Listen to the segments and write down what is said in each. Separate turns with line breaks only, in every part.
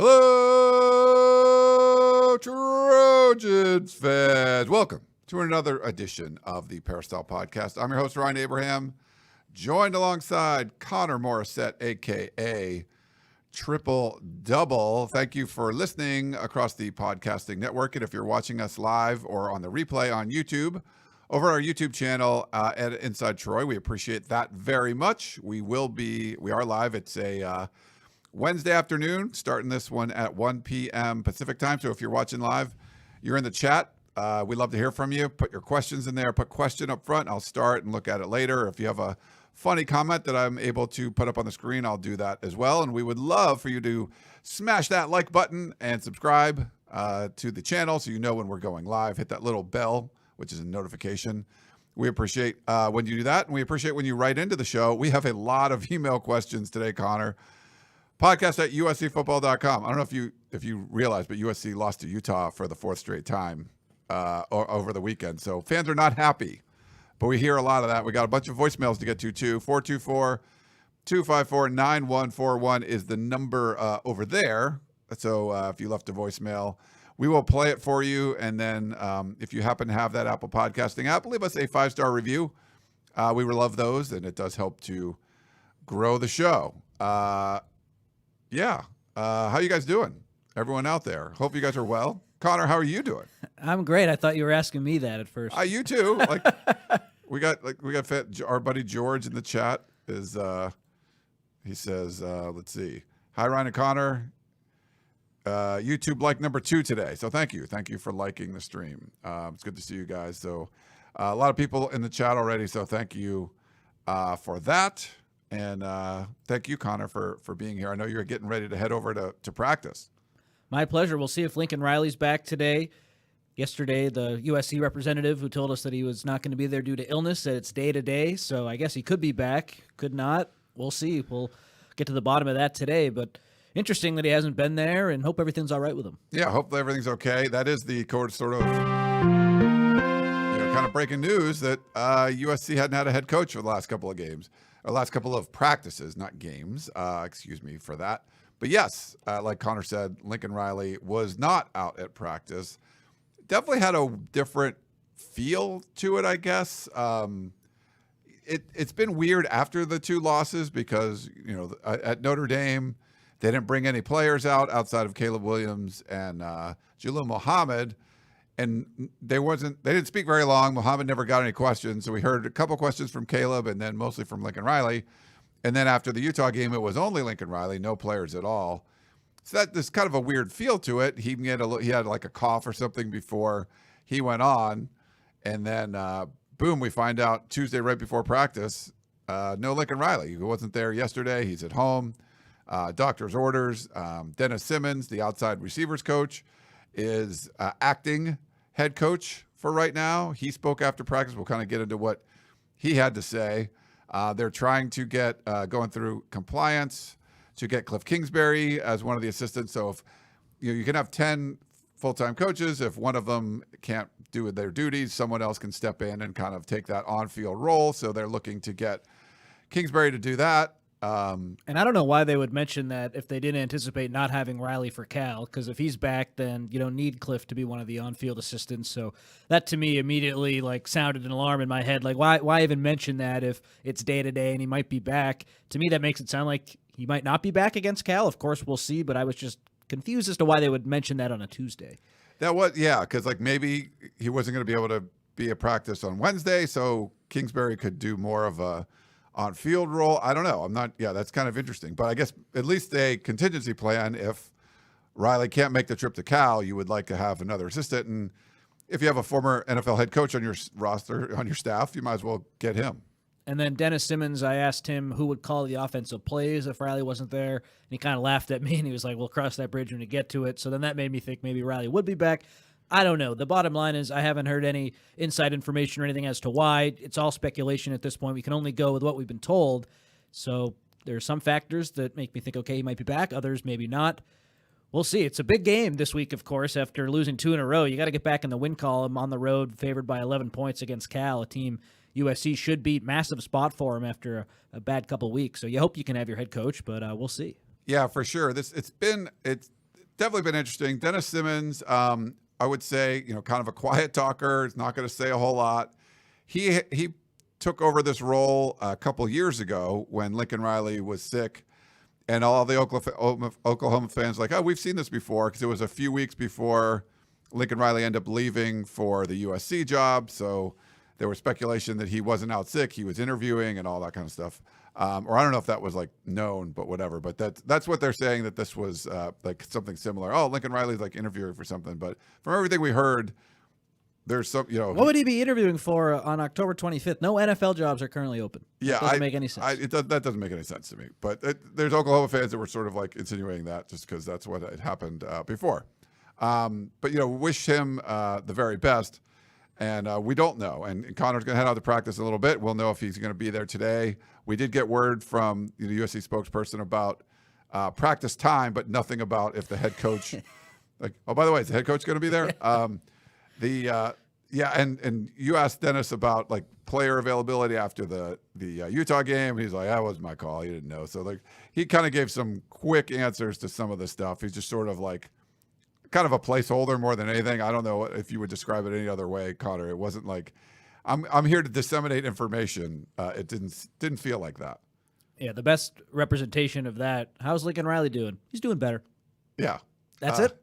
Hello, Trojans fans. Welcome to another edition of the Peristyle Podcast. I'm your host, Ryan Abraham, joined alongside Connor Morrissette, a.k.a. Triple Double. Thank you for listening across the podcasting network. And if you're watching us live or on the replay on YouTube, over our YouTube channel at Inside Troy, we appreciate that very much. We are live. It's a Wednesday afternoon, starting this one at 1 p.m. Pacific time. So if you're watching live, you're in the chat. We'd love to hear from you. Put your questions in there. Put question up front. I'll start and look at it later. If you have a funny comment that I'm able to put up on the screen, I'll do that as well. And we would love for you to smash that like button and subscribe to the channel so you know when we're going live. Hit that little bell, which is a notification. We appreciate when you do that, and we appreciate when you write into the show. We have a lot of email questions today, Connor. Podcast at uscfootball.com. I don't know if you realize, but USC lost to Utah for the fourth straight time over the weekend. So fans are not happy, but we hear a lot of that. We got a bunch of voicemails to get to too. 424-254-9141 is the number over there. So if you left a voicemail, we will play it for you. And then if you happen to have that Apple Podcasting app, leave us a 5-star review. We would love those, and it does help to grow the show. How you guys doing? Everyone out there. Hope you guys are well. Connor, how are you doing?
I'm great. I thought you were asking me that at first.
You too. We got our buddy George in the chat is he says, let's see. Hi Ryan and Connor. YouTube like number 2 today. So thank you. Thank you for liking the stream. It's good to see you guys. So a lot of people in the chat already. So thank you for that. And thank you, Connor, for being here. I know you're getting ready to head over to practice.
My pleasure. We'll see if Lincoln Riley's back today. Yesterday, the USC representative who told us that he was not going to be there due to illness said it's day-to-day, so I guess he could be back, could not. We'll see. We'll get to the bottom of that today, but interesting that he hasn't been there, and hope everything's all right with him.
Yeah, hopefully everything's okay. That is the sort of kind of breaking news that USC hadn't had a head coach for the last couple of games. Or last couple of practices, not games. Excuse me for that. But yes, like Connor said, Lincoln Riley was not out at practice. Definitely had a different feel to it, I guess. It's been weird after the 2 losses because, at Notre Dame, they didn't bring any players out outside of Caleb Williams and Jalil Muhammad. And they didn't speak very long. Muhammad never got any questions. So we heard a couple questions from Caleb and then mostly from Lincoln Riley. And then after the Utah game, it was only Lincoln Riley, no players at all. So there's kind of a weird feel to it. He had like a cough or something before he went on. And then, boom, we find out Tuesday right before practice, no Lincoln Riley. He wasn't there yesterday. He's at home. Doctor's orders. Dennis Simmons, the outside receivers coach, is acting head coach for right now. He spoke after practice. We'll kind of get into what he had to say. They're trying to get going through compliance to get Cliff Kingsbury as one of the assistants. So if you can have 10 full-time coaches, if one of them can't do their duties, someone else can step in and kind of take that on-field role. So they're looking to get Kingsbury to do that.
And I don't know why they would mention that if they didn't anticipate not having Riley for Cal, because if he's back, then you don't need Cliff to be one of the on-field assistants. So that to me immediately sounded an alarm in my head. Why even mention that if it's day-to-day and he might be back? To me, that makes it sound like he might not be back against Cal. Of course, we'll see, but I was just confused as to why they would mention that on a Tuesday.
Because maybe he wasn't going to be able to be at practice on Wednesday, so Kingsbury could do more of a on-field role. I don't know. That's kind of interesting. But I guess at least a contingency plan. If Riley can't make the trip to Cal, you would like to have another assistant. And if you have a former NFL head coach on your roster, on your staff, you might as well get him.
And then Dennis Simmons, I asked him who would call the offensive plays if Riley wasn't there. And he kind of laughed at me, and he was like, we'll cross that bridge when we get to it. So then that made me think maybe Riley would be back. I don't know. The bottom line is I haven't heard any inside information or anything as to why. It's all speculation at this point. We can only go with what we've been told. So there are some factors that make me think, okay, he might be back. Others maybe not. We'll see. It's a big game this week, of course, after losing 2 in a row. You got to get back in the win column on the road, favored by 11 points against Cal, a team USC should beat. Massive spot for him after a bad couple weeks. So you hope you can have your head coach, but we'll see.
Yeah, for sure. definitely been interesting. Dennis Simmons, I would say, kind of a quiet talker. He's not going to say a whole lot. He took over this role a couple years ago when Lincoln Riley was sick, and all the Oklahoma fans like, oh, we've seen this before, because it was a few weeks before Lincoln Riley ended up leaving for the USC job. So there was speculation that he wasn't out sick. He was interviewing and all that kind of stuff. Or I don't know if that was like known, but whatever. But that's what they're saying, that this was like something similar. Oh, Lincoln Riley's like interviewing for something. But from everything we heard, there's some,
What would he be interviewing for on October 25th? No NFL jobs are currently open.
Yeah,
that doesn't make any sense.
That doesn't make any sense to me. But there's Oklahoma fans that were sort of like insinuating that just because that's what had happened before. But wish him the very best. And we don't know. And Connor's going to head out to practice in a little bit. We'll know if he's going to be there today. We did get word from the USC spokesperson about practice time, but nothing about if the head coach, like, oh, by the way, is the head coach going to be there? And you asked Dennis about like player availability after the Utah game. He's like, that was my call. He didn't know. So like he kind of gave some quick answers to some of the stuff. He's just sort of like kind of a placeholder more than anything. I don't know if you would describe it any other way, Connor. It wasn't like I'm here to disseminate information. It didn't feel like that.
Yeah, the best representation of that. How's Lincoln Riley doing? He's doing better.
Yeah.
That's it.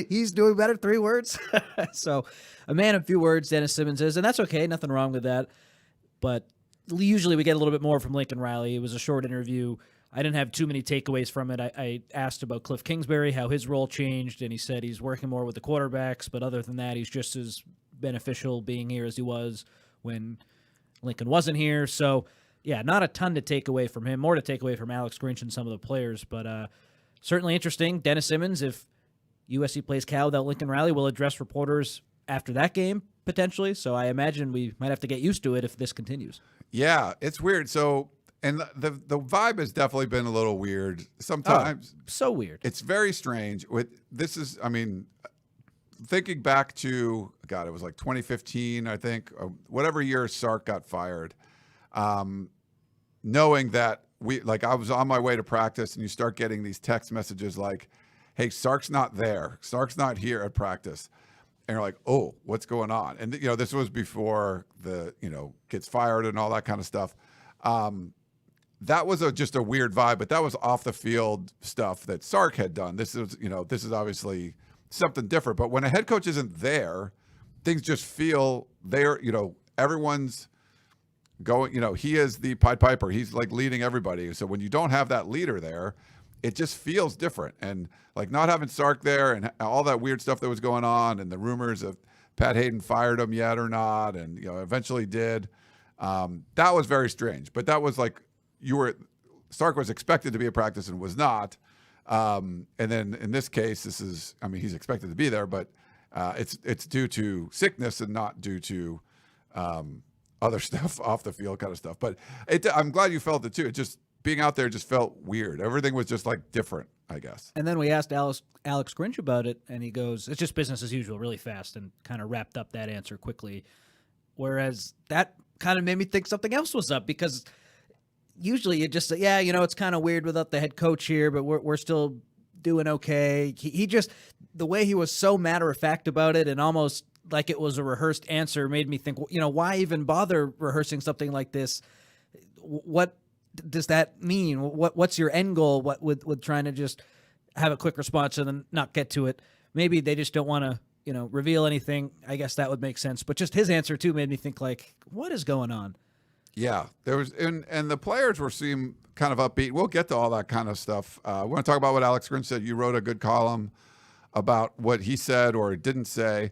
He's doing better. 3 words. So a man of few words, Dennis Simmons is, and that's okay. Nothing wrong with that. But usually we get a little bit more from Lincoln Riley. It was a short interview. I didn't have too many takeaways from it. I asked about Cliff Kingsbury, how his role changed, and he said he's working more with the quarterbacks. But other than that, he's just as beneficial being here as he was when Lincoln wasn't here. So, yeah, not a ton to take away from him. More to take away from Alex Grinch and some of the players. But certainly interesting. Dennis Simmons, if USC plays Cal without Lincoln Riley, will address reporters after that game, potentially. So I imagine we might have to get used to it if this continues.
Yeah, it's weird. So, and the vibe has definitely been a little weird sometimes.
Oh, so weird.
It's very strange. Thinking back to, God, it was like 2015, I think, or whatever year Sark got fired, knowing that I was on my way to practice and you start getting these text messages like, hey, Sark's not there. Sark's not here at practice. And you're like, oh, what's going on? And, this was before gets fired and all that kind of stuff. That was just a weird vibe, but that was off the field stuff that Sark had done. This is obviously something different. But when a head coach isn't there, things just feel everyone's going, he is the Pied Piper. He's like leading everybody. So when you don't have that leader there, it just feels different. And like not having Sark there and all that weird stuff that was going on and the rumors of Pat Hayden fired him yet or not, and eventually did. That was very strange. But that was like Sark was expected to be at practice and was not. And then in this case, he's expected to be there, but it's due to sickness and not due to other stuff, off the field kind of stuff. But I'm glad you felt it too. It just being out there just felt weird. Everything was just like different, I guess.
And then we asked Alex Grinch about it, and he goes, it's just business as usual, really fast, and kind of wrapped up that answer quickly. Whereas that kind of made me think something else was up, because usually you just say, yeah, it's kind of weird without the head coach here, but we're still doing okay. He just, the way he was so matter-of-fact about it and almost like it was a rehearsed answer made me think, why even bother rehearsing something like this? What does that mean? What's your end goal? What with trying to just have a quick response and then not get to it? Maybe they just don't want to, reveal anything. I guess that would make sense. But just his answer too made me think like, what is going on?
Yeah, there was, and the players seem kind of upbeat. We'll get to all that kind of stuff. We want to talk about what Alex Grinch said. You wrote a good column about what he said or didn't say.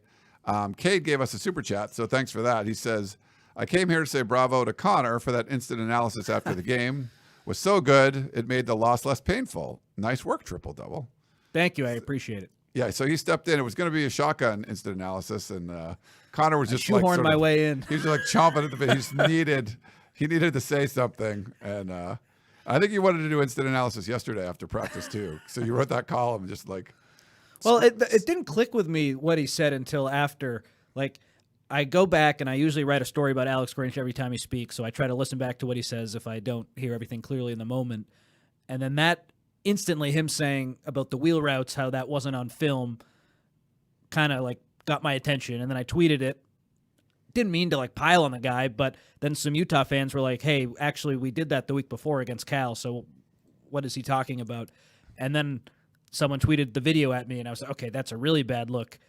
Cade gave us a super chat, so thanks for that. He says, I came here to say bravo to Connor for that instant analysis after the game. Was so good, it made the loss less painful. Nice work, triple double.
Thank you, I appreciate it.
Yeah, so he stepped in. It was going to be a shotgun instant analysis, and Connor was just
shoehorned my way in.
He was like chomping at the bit. He needed to say something, and I think he wanted to do instant analysis yesterday after practice too. So you wrote that column just like.
Well, it didn't click with me what he said until after. Like, I go back and I usually write a story about Alex Grinch every time he speaks, so I try to listen back to what he says if I don't hear everything clearly in the moment. And then that instantly him saying about the wheel routes, how that wasn't on film, kind of like got my attention. And then I tweeted it. Didn't mean to like pile on the guy, but then some Utah fans were like, hey, actually, we did that the week before against Cal, so what is he talking about? And then someone tweeted the video at me, and I was like, okay, that's a really bad look.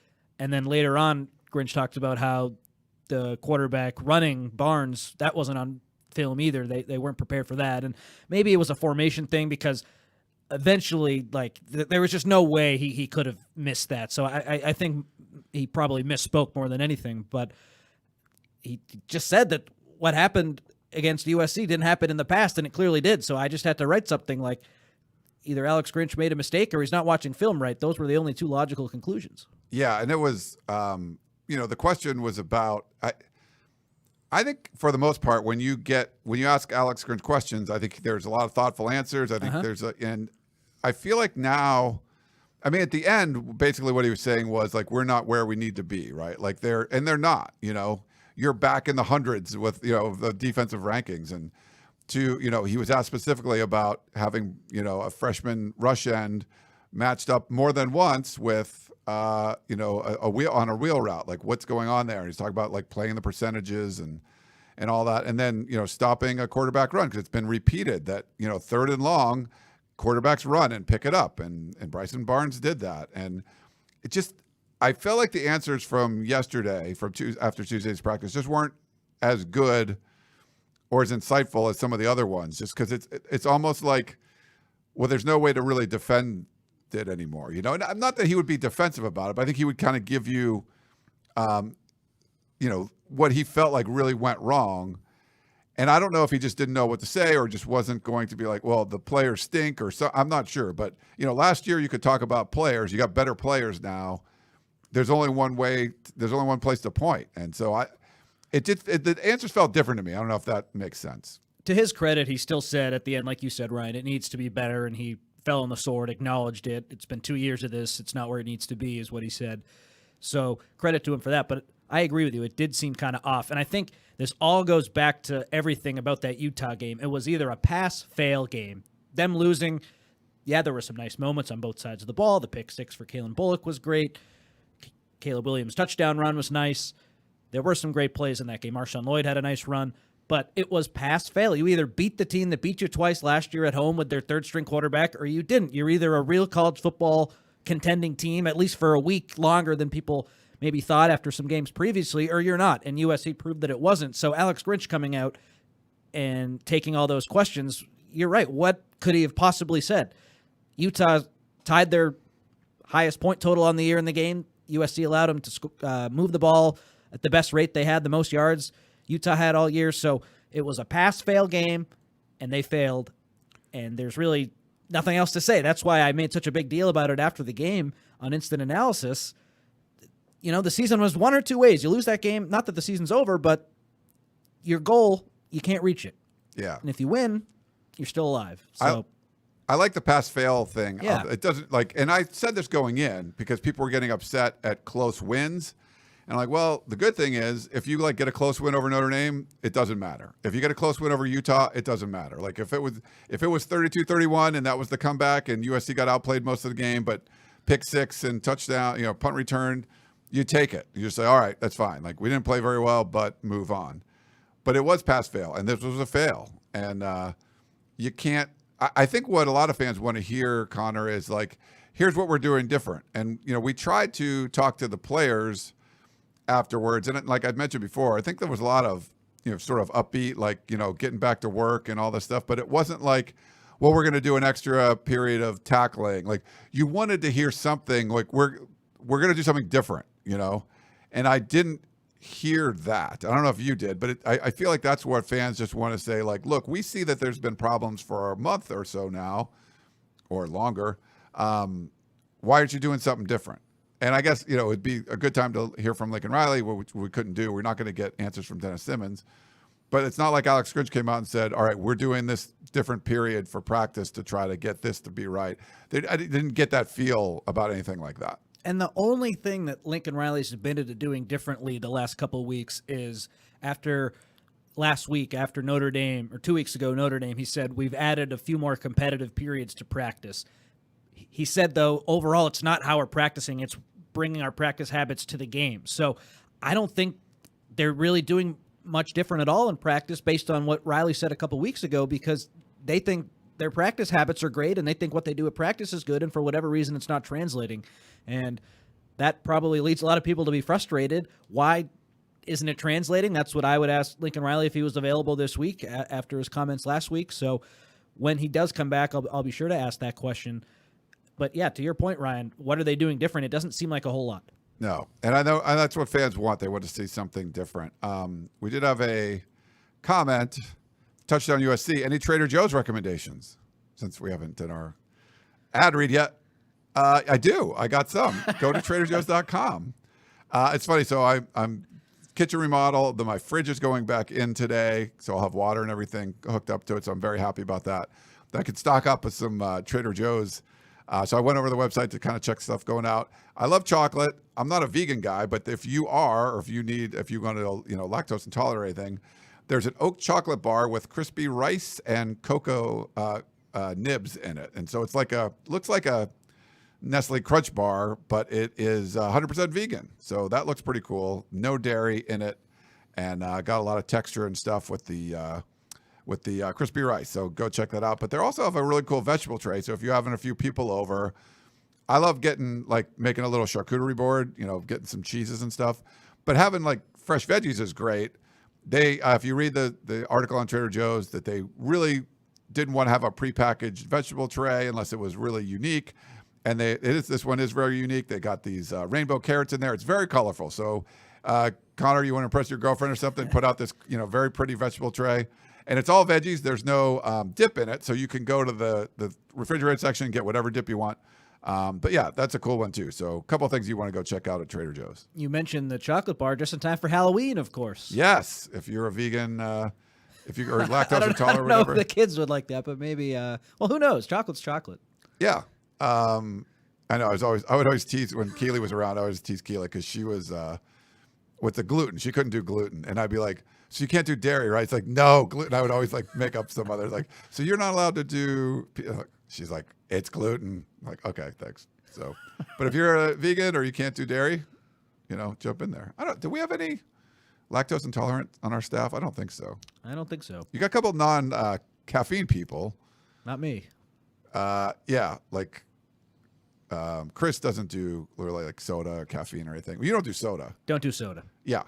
And then later on, Grinch talked about how the quarterback running Barnes, that wasn't on film either. They weren't prepared for that. And maybe it was a formation thing because eventually, like, there was just no way he could have missed that. So I think he probably misspoke more than anything, but he just said that what happened against USC didn't happen in the past, and it clearly did. So I just had to write something like either Alex Grinch made a mistake or he's not watching film right. Those were the only two logical conclusions.
Yeah, and it was, the question was about, I think for the most part, when you ask Alex Grinch questions, I think there's a lot of thoughtful answers. I think and I feel like now, I mean, at the end, basically what he was saying was like, we're not where we need to be, right? Like they're not, you're back in the hundreds with, the defensive rankings. And he was asked specifically about having, a freshman rush end matched up more than once with, a wheel on a wheel route, like what's going on there. And he's talking about like playing the percentages and all that. And then, stopping a quarterback run, because it's been repeated that, third and long quarterbacks run and pick it up. And Bryson Barnes did that. And it just, I felt like the answers from yesterday, after Tuesday's practice, just weren't as good or as insightful as some of the other ones. Just because it's almost like, well, there's no way to really defend it anymore. Not that he would be defensive about it, but I think he would kind of give you, what he felt like really went wrong. And I don't know if he just didn't know what to say or just wasn't going to be like, well, the players stink or so. I'm not sure. But, last year you could talk about players. You got better players now. There's only one way. There's only one place to point. And so the answers felt different to me. I don't know if that makes sense.
To his credit, he still said at the end, like you said, Ryan, it needs to be better. And he fell on the sword, acknowledged it. It's been 2 years of this. It's not where it needs to be, is what he said. So credit to him for that. But I agree with you. It did seem kind of off. And I think this all goes back to everything about that Utah game. It was either a pass-fail game. Them losing, yeah, there were some nice moments on both sides of the ball. The pick six for Kalen Bullock was great. Caleb Williams' touchdown run was nice. There were some great plays in that game. Marshawn Lloyd had a nice run. But it was pass-fail. You either beat the team that beat you twice last year at home with their third-string quarterback, or you didn't. You're either a real college football contending team, at least for a week longer than people maybe thought after some games previously, or you're not. And USC proved that it wasn't. So Alex Grinch coming out and taking all those questions, you're right. What could he have possibly said? Utah tied their highest point total on the year in the game. USC allowed them to move the ball at the best rate they had, the most yards Utah had all year. So it was a pass-fail game, and they failed. And there's really nothing else to say. That's why I made such a big deal about it after the game on Instant Analysis. The season was one or two ways. You lose that game, not that the season's over, but your goal, you can't reach it.
Yeah.
And if you win, you're still alive. So
I like the pass-fail thing.
Yeah.
It doesn't and I said this going in because people were getting upset at close wins. And I'm like, well, the good thing is if you get a close win over Notre Dame, it doesn't matter. If you get a close win over Utah, it doesn't matter. Like if it was 32-31 and that was the comeback and USC got outplayed most of the game, but pick six and touchdown, punt return, you take it. You just say, all right, that's fine. Like we didn't play very well, but move on. But it was pass-fail, and this was a fail. And you can't. I think what a lot of fans want to hear, Connor, is like, here's what we're doing different. And we tried to talk to the players afterwards, and like I've mentioned before, I think there was a lot of sort of upbeat, like getting back to work and all this stuff. But it wasn't like, well, we're going to do an extra period of tackling. Like you wanted to hear something like we're going to do something different, And I didn't hear that. I don't know if you did, but I feel like that's what fans just want to say. Like, look, we see that there's been problems for a month or so now, or longer. Why aren't you doing something different? And I guess, it'd be a good time to hear from Lincoln Riley, which we couldn't do. We're not going to get answers from Dennis Simmons. But it's not like Alex Grinch came out and said, all right, we're doing this different period for practice to try to get this to be right. I didn't get that feel about anything like that.
And the only thing that Lincoln Riley's admitted to doing differently the last couple of weeks is after last week after Notre Dame, or 2 weeks ago, Notre Dame, he said, we've added a few more competitive periods to practice. He said, though, overall, it's not how we're practicing. It's bringing our practice habits to the game. So I don't think they're really doing much different at all in practice based on what Riley said a couple weeks ago, because they think their practice habits are great and they think what they do at practice is good, and for whatever reason it's not translating. And that probably leads a lot of people to be frustrated. Why isn't it translating? That's what I would ask Lincoln Riley if he was available this week after his comments last week. So when he does come back, I'll be sure to ask that question. But yeah, to your point, Ryan, what are they doing different? It doesn't seem like a whole lot.
No, and I know and that's what fans want. They want to see something different. We did have a comment, touchdown USC. Any Trader Joe's recommendations? Since we haven't done our ad read yet. I do. I got some. Go to TraderJoe's.com. It's funny. So I'm kitchen remodel. My fridge is going back in today, so I'll have water and everything hooked up to it. So I'm very happy about that. I could stock up with some Trader Joe's. So I went over the website to kind of check stuff going out. I love chocolate. I'm not a vegan guy, but if you are, or if you want to, lactose intolerant or anything, there's an oat chocolate bar with crispy rice and cocoa nibs in it. And so it's looks like a Nestle Crunch bar, but it is 100% vegan. So that looks pretty cool. No dairy in it, and got a lot of texture and stuff with the crispy rice. So go check that out. But they also have a really cool vegetable tray. So if you're having a few people over, I love making a little charcuterie board, getting some cheeses and stuff. But having fresh veggies is great. They, if you read the article on Trader Joe's, that they really didn't want to have a prepackaged vegetable tray unless it was really unique. And this one is very unique. They got these rainbow carrots in there. It's very colorful. So, Connor, you want to impress your girlfriend or something? Put out this, very pretty vegetable tray. And it's all veggies. There's no dip in it. So you can go to the refrigerated section and get whatever dip you want. But yeah, that's a cool one too. So a couple of things you want to go check out at Trader Joe's.
You mentioned the chocolate bar just in time for Halloween, of course.
Yes. If you're a vegan, if you're lactose intolerant or whatever.
I don't know if the kids would like that, but maybe, well, who knows? Chocolate's chocolate.
Yeah. I know. I would always tease when Keely was around. I always tease Keely because she was with the gluten. She couldn't do gluten, and I'd be like, "So you can't do dairy, right?" It's like, "No, gluten." I would always make up some other "So you're not allowed to do." She's like, "It's gluten." I'm like, okay, thanks. So, but if you're a vegan or you can't do dairy, jump in there. Do we have any lactose intolerant on our staff? I don't think so.
I don't think so.
You got a couple non-caffeine people.
Not me.
Yeah, Chris doesn't do really soda or caffeine or anything. You don't do soda.
Don't do soda.
Yeah.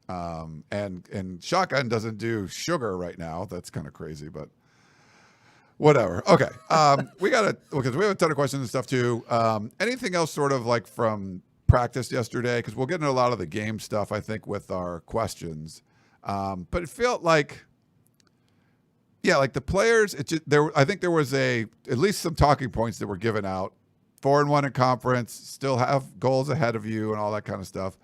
And Shotgun doesn't do sugar right now. That's kind of crazy, but whatever. Okay. Because we have a ton of questions and stuff too. Anything else sort of from practice yesterday? Because we'll get into a lot of the game stuff, I think, with our questions. But it felt like, yeah, the players, I think there was at least some talking points that were given out. 4-1 in conference, still have goals ahead of you and all that kind of stuff.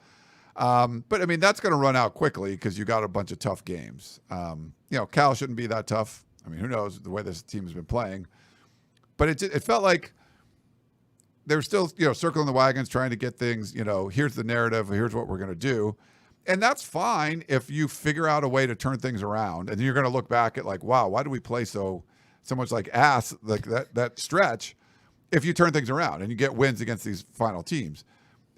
But I mean, that's going to run out quickly because you got a bunch of tough games. Cal shouldn't be that tough. I mean, who knows the way this team has been playing, but it felt like they were still, circling the wagons, trying to get things, here's the narrative, here's what we're going to do. And that's fine if you figure out a way to turn things around. And you're going to look back at wow, why do we play so much ass, that stretch? If you turn things around and you get wins against these final teams,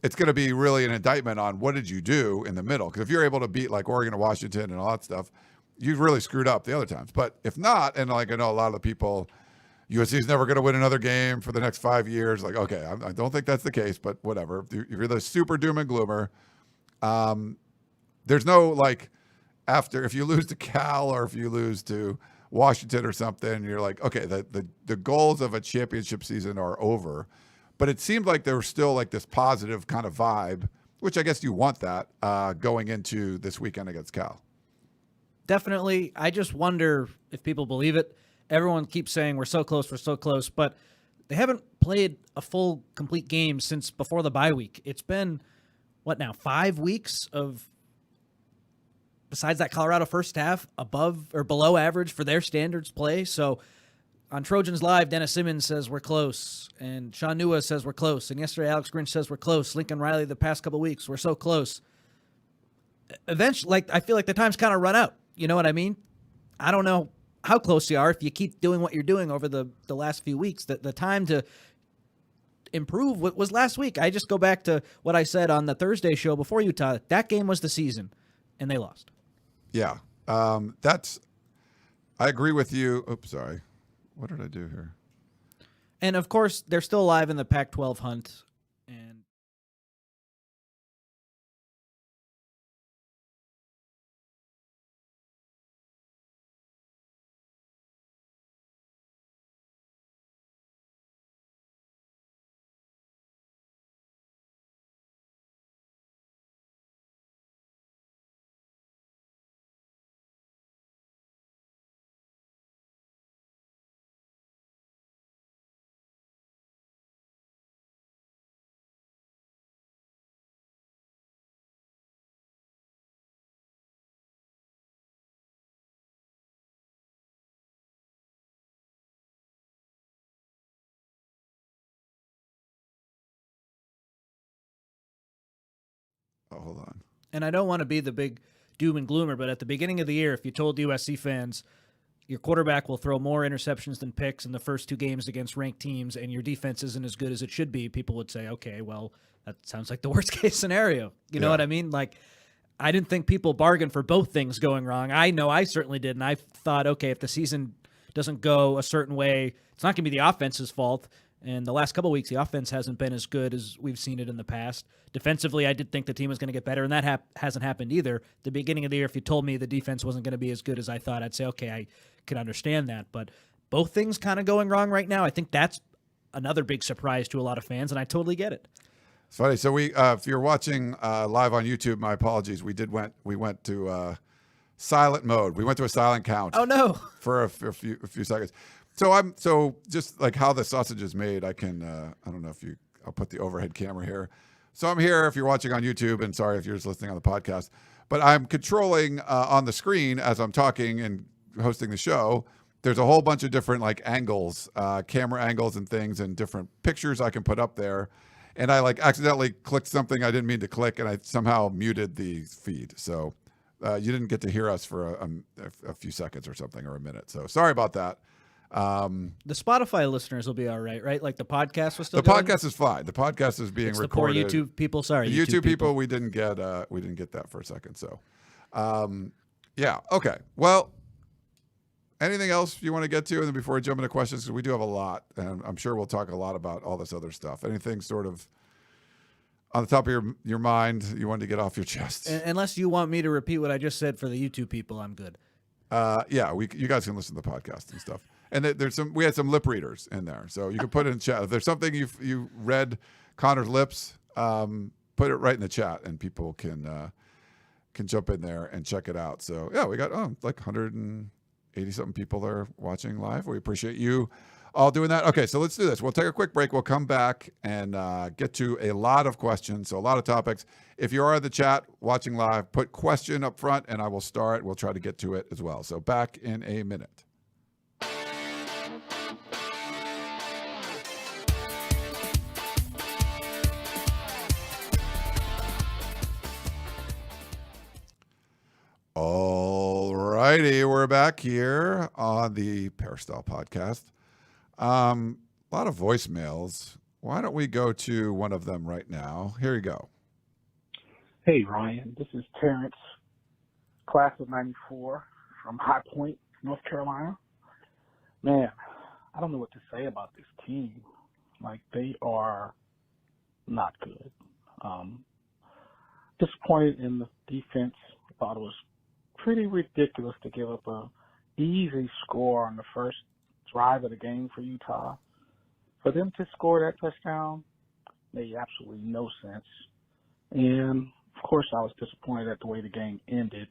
it's going to be really an indictment on what did you do in the middle. Because if you're able to beat Oregon and Washington and all that stuff, you've really screwed up the other times. But if not, and I know a lot of the people, USC is never going to win another game for the next 5 years. Okay, I don't think that's the case, but whatever. If you're the super doom and gloomer, there's no after, if you lose to Cal or if you lose to Washington or something, you're okay, the goals of a championship season are over. But it seemed like there was still this positive kind of vibe, which I guess you want that going into this weekend against Cal.
Definitely. I just wonder if people believe it. Everyone keeps saying we're so close, but they haven't played a full, complete game since before the bye week. It's been, 5 weeks of, besides that Colorado first half, above or below average for their standards play. So on Trojans Live, Dennis Simmons says we're close, and Sean Nua says we're close, and yesterday Alex Grinch says we're close. Lincoln Riley the past couple of weeks, we're so close. Eventually, I feel like the time's kind of run out. You know what I mean? I don't know how close you are if you keep doing what you're doing over the last few weeks. The time to improve was last week. I just go back to what I said on the Thursday show before Utah. That game was the season, and they lost.
Yeah. I agree with you. Oops, sorry. What did I do here?
And, of course, they're still alive in the Pac-12 hunt. And
Oh, hold on.
And I don't want to be the big doom and gloomer, but at the beginning of the year, if you told USC fans your quarterback will throw more interceptions than picks in the first 2 games against ranked teams and your defense isn't as good as it should be, people would say, okay, well, that sounds like the worst case scenario. You know what I mean? Like, I didn't think people bargained for both things going wrong. I know I certainly did. And I thought, okay, if the season doesn't go a certain way, it's not going to be the offense's fault. And the last couple of weeks, the offense hasn't been as good as we've seen it in the past. Defensively, I did think the team was going to get better, and that hasn't happened either. At the beginning of the year, if you told me the defense wasn't going to be as good as I thought, I'd say, okay, I can understand that. But both things kind of going wrong right now, I think that's another big surprise to a lot of fans, and I totally get it.
It's funny. So if you're watching live on YouTube, my apologies. We went to silent mode. We went to a silent count.
Oh no!
For a few seconds. So just like how the sausage is made, I can I don't know if I'll put the overhead camera here. So I'm here if you're watching on YouTube, and sorry if you're just listening on the podcast, but I'm controlling on the screen as I'm talking and hosting the show. There's a whole bunch of different like angles, camera angles and things, and different pictures I can put up there. And I like accidentally clicked something I didn't mean to click, and I somehow muted the feed. So you didn't get to hear us for a few seconds or something, or a minute. So sorry about that.
The Spotify listeners will be all right? Like the podcast was still
the podcast is fine. The podcast is being
it's
recorded.
The poor YouTube people. Sorry,
the YouTube people. We didn't get that for a second. So, yeah. Okay. Well, anything else you want to get to, and then before we jump into questions, because we do have a lot, and I'm sure we'll talk a lot about all this other stuff. Anything sort of on the top of your mind you wanted to get off your chest?
Unless you want me to repeat what I just said for the YouTube people, I'm good.
Yeah. You guys can listen to the podcast and stuff. And we had some lip readers in there, so you can put it in chat. If there's something you read Connor's lips, put it right in the chat, and people can jump in there and check it out. So yeah, we got like 180 something people are watching live. We appreciate you all doing that. Okay, so let's do this. We'll take a quick break. We'll come back and get to a lot of questions, so a lot of topics. If you are in the chat watching live, put question up front, and I will start. We'll try to get to it as well. So back in a minute. All righty, we're back here on the Peristyle Podcast. A lot of voicemails. Why don't we go to one of them right now? Here you go.
Hey, Ryan. This is Terrence, class of 94 from High Point, North Carolina. Man, I don't know what to say about this team. Like, they are not good. Disappointed in the defense. Thought it was pretty ridiculous to give up a easy score on the first drive of the game for Utah. For them to score that touchdown made absolutely no sense. And, of course, I was disappointed at the way the game ended.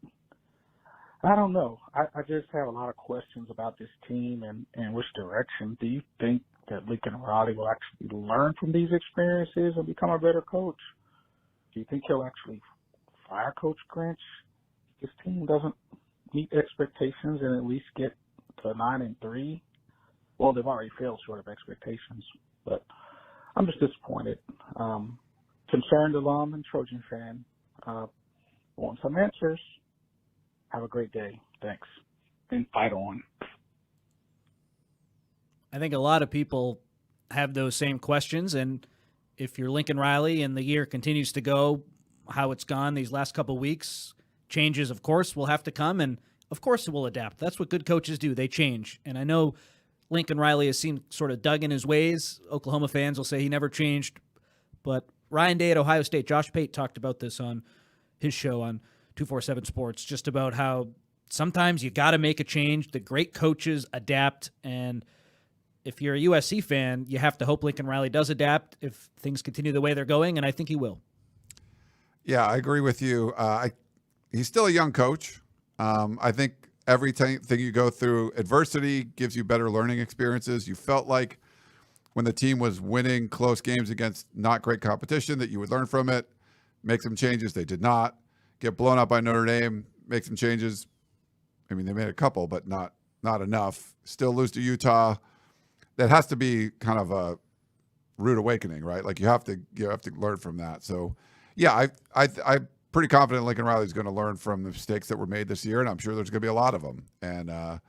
I don't know. I just have a lot of questions about this team and which direction. Do you think that Lincoln Riley will actually learn from these experiences and become a better coach? Do you think he'll actually fire Coach Grinch? This team doesn't meet expectations and at least get to 9-3. Well, they've already failed short of expectations, but I'm just disappointed. Concerned alum and Trojan fan. Want some answers. Have a great day. Thanks. And fight on.
I think a lot of people have those same questions, and if you're Lincoln Riley and the year continues to go how it's gone these last couple of weeks, changes, of course, will have to come, and of course it will adapt. That's what good coaches do. They change. And I know Lincoln Riley has seemed sort of dug in his ways. Oklahoma fans will say he never changed. But Ryan Day at Ohio State, Josh Pate talked about this on his show on 247 Sports, just about how sometimes you got to make a change. The great coaches adapt, and if you're a USC fan, you have to hope Lincoln Riley does adapt if things continue the way they're going, and I think he will.
Yeah, I agree with you. He's still a young coach. I think every thing you go through, adversity gives you better learning experiences. You felt like when the team was winning close games against not great competition that you would learn from it, make some changes. They did not. Get blown out by Notre Dame, make some changes. I mean, they made a couple, but not enough. Still lose to Utah. That has to be kind of a rude awakening, right? Like you have to learn from that. So, yeah, I'm pretty confident Lincoln Riley is going to learn from the mistakes that were made this year, and I'm sure there's going to be a lot of them and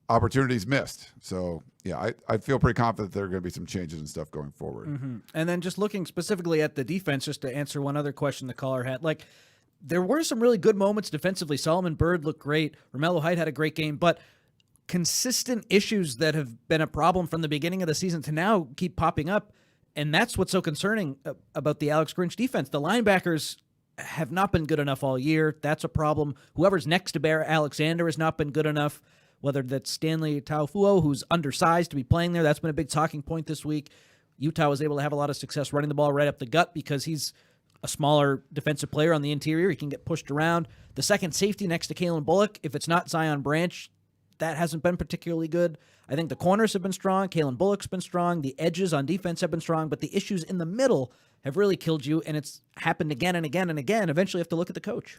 opportunities missed. So, yeah, I feel pretty confident there are going to be some changes and stuff going forward.
Mm-hmm. And then just looking specifically at the defense, just to answer one other question the caller had, like there were some really good moments defensively. Solomon Byrd looked great. Romello Height had a great game, but consistent issues that have been a problem from the beginning of the season to now keep popping up. And that's what's so concerning about the Alex Grinch defense. The linebackers have not been good enough all year. That's a problem. Whoever's next to Bear Alexander has not been good enough, whether that's Stanley Taufuo, who's undersized to be playing there. That's been a big talking point this week. Utah was able to have a lot of success running the ball right up the gut because he's a smaller defensive player on the interior. He can get pushed around. The second safety next to Kalen Bullock, if it's not Zion Branch, that hasn't been particularly good. I think the corners have been strong. Kalen Bullock's been strong. The edges on defense have been strong, but the issues in the middle have really killed you, and it's happened again and again and again. Eventually you have to look at the coach.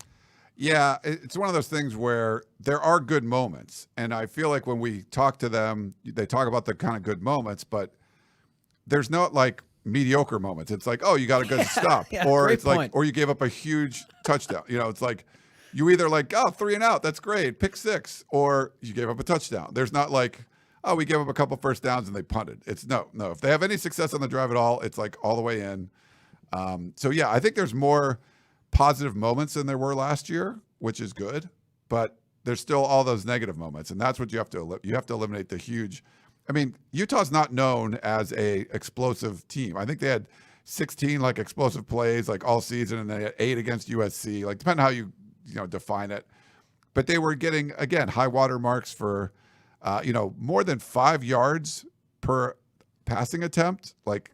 Yeah, it's one of those things where there are good moments, and I feel like when we talk to them, they talk about the kind of good moments, but there's no like mediocre moments. It's like, oh, you got a good stop, or it's point. Like, or you gave up a huge touchdown. You know, it's like you either like, oh, 3 and out, that's great, pick 6, or you gave up a touchdown. There's not like, oh, we gave up a couple first downs and they punted. It's no. If they have any success on the drive at all, it's like all the way in. So yeah, I think there's more positive moments than there were last year, which is good, but there's still all those negative moments, and that's what you have to eliminate the huge. I mean, Utah's not known as a explosive team. I think they had 16 like explosive plays like all season, and they had 8 against USC. Like depending how you define it, but they were getting again high water marks for more than 5 yards per passing attempt, like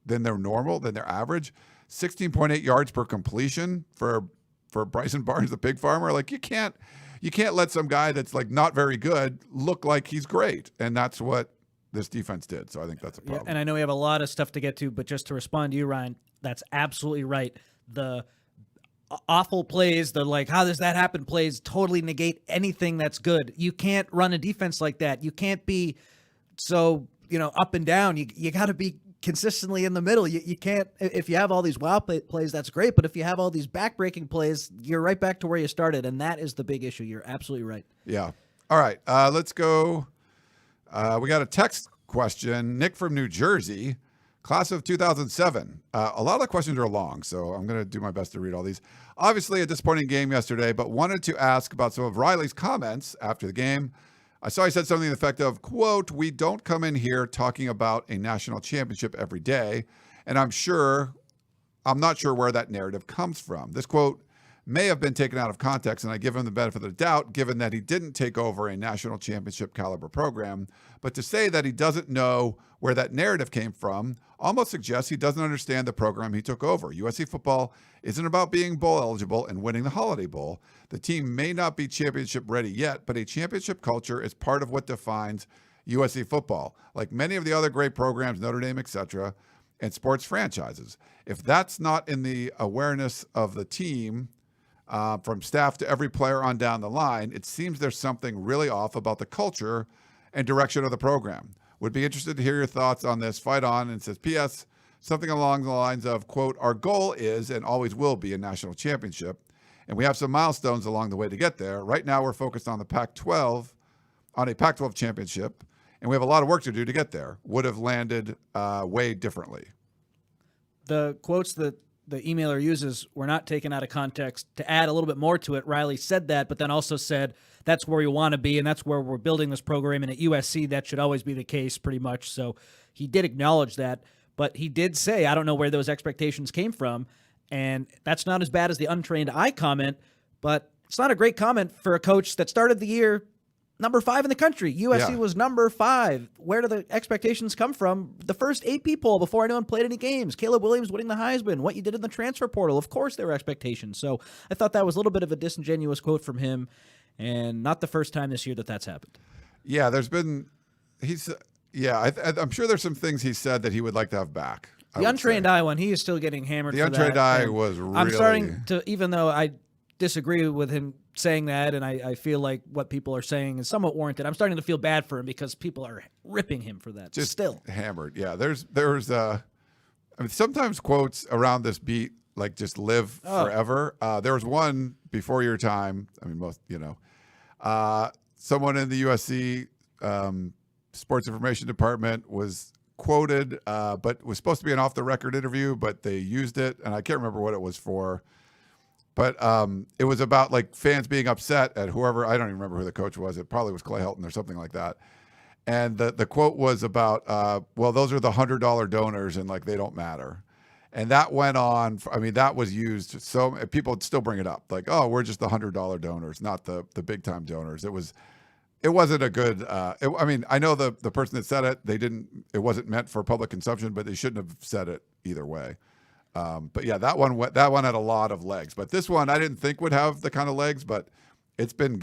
than their average. 16.8 yards per completion for Bryson Barnes, the pig farmer. Like you can't let some guy that's like not very good look like he's great, and that's what this defense did. So I think that's a problem.
Yeah, and I know we have a lot of stuff to get to, but just to respond to you, Ryan, that's absolutely right. The awful plays, the like, how does that happen plays totally negate anything that's good. You can't run a defense like that. You can't be so, up and down. You got to be consistently in the middle. You can't, if you have all these wild plays, that's great. But if you have all these back-breaking plays, you're right back to where you started. And that is the big issue. You're absolutely right.
Yeah. All right. Let's go. We got a text question. Nick from New Jersey. Class of 2007. A lot of the questions are long, so I'm going to do my best to read all these. Obviously, a disappointing game yesterday, but wanted to ask about some of Riley's comments after the game. I saw he said something to the effect of, quote, "We don't come in here talking about a national championship every day," and I'm not sure where that narrative comes from. This quote may have been taken out of context, and I give him the benefit of the doubt, given that he didn't take over a national championship caliber program. But to say that he doesn't know where that narrative came from almost suggests he doesn't understand the program he took over. USC football isn't about being bowl eligible and winning the Holiday Bowl. The team may not be championship ready yet, but a championship culture is part of what defines USC football, like many of the other great programs, Notre Dame, etc., and sports franchises. If that's not in the awareness of the team, from staff to every player on down the line, it seems there's something really off about the culture and direction of the program. Would be interested to hear your thoughts on this. Fight on. And says, P.S., something along the lines of, quote, "Our goal is and always will be a national championship. And we have some milestones along the way to get there. Right now, we're focused on the Pac-12, on a Pac-12 championship, and we have a lot of work to do to get there. Would have landed way differently.
The quotes that the emailer uses were not taken out of context. To add a little bit more to it, Riley said that, but then also said that's where you want to be, and that's where we're building this program. And at USC, that should always be the case pretty much. So he did acknowledge that, but he did say, I don't know where those expectations came from. And that's not as bad as the untrained eye comment, but it's not a great comment for a coach that started the year number 5 in the country. USC was number 5. Where do the expectations come from? The first AP poll before anyone played any games. Caleb Williams winning the Heisman. What you did in the transfer portal. Of course there were expectations. So I thought that was a little bit of a disingenuous quote from him, and not the first time this year that that's happened.
Yeah, I'm sure there's some things he said that he would like to have back.
The untrained eye one, he is still getting hammered.
The
for
untrained
that.
eye was really.
I'm starting to, even though I disagree with him saying that, and I feel like what people are saying is somewhat warranted, I'm starting to feel bad for him because people are ripping him for that.
Just
still
hammered. Yeah, there's sometimes quotes around this beat like just live forever. There was one before your time. I mean, most someone in the USC sports information department was quoted, but was supposed to be an off-the-record interview, but they used it, and I can't remember what it was for. But it was about like fans being upset at whoever. I don't even remember who the coach was. It probably was Clay Helton or something like that. And the quote was about, well, those are the $100 donors, and like they don't matter. And that went on. I mean, that was used. So people would still bring it up, like, oh, we're just the $100 donors, not the big time donors. It wasn't a good. I mean, I know the person that said it. It wasn't meant for public consumption, but they shouldn't have said it either way. But yeah, that one had a lot of legs. But this one, I didn't think would have the kind of legs. But it's been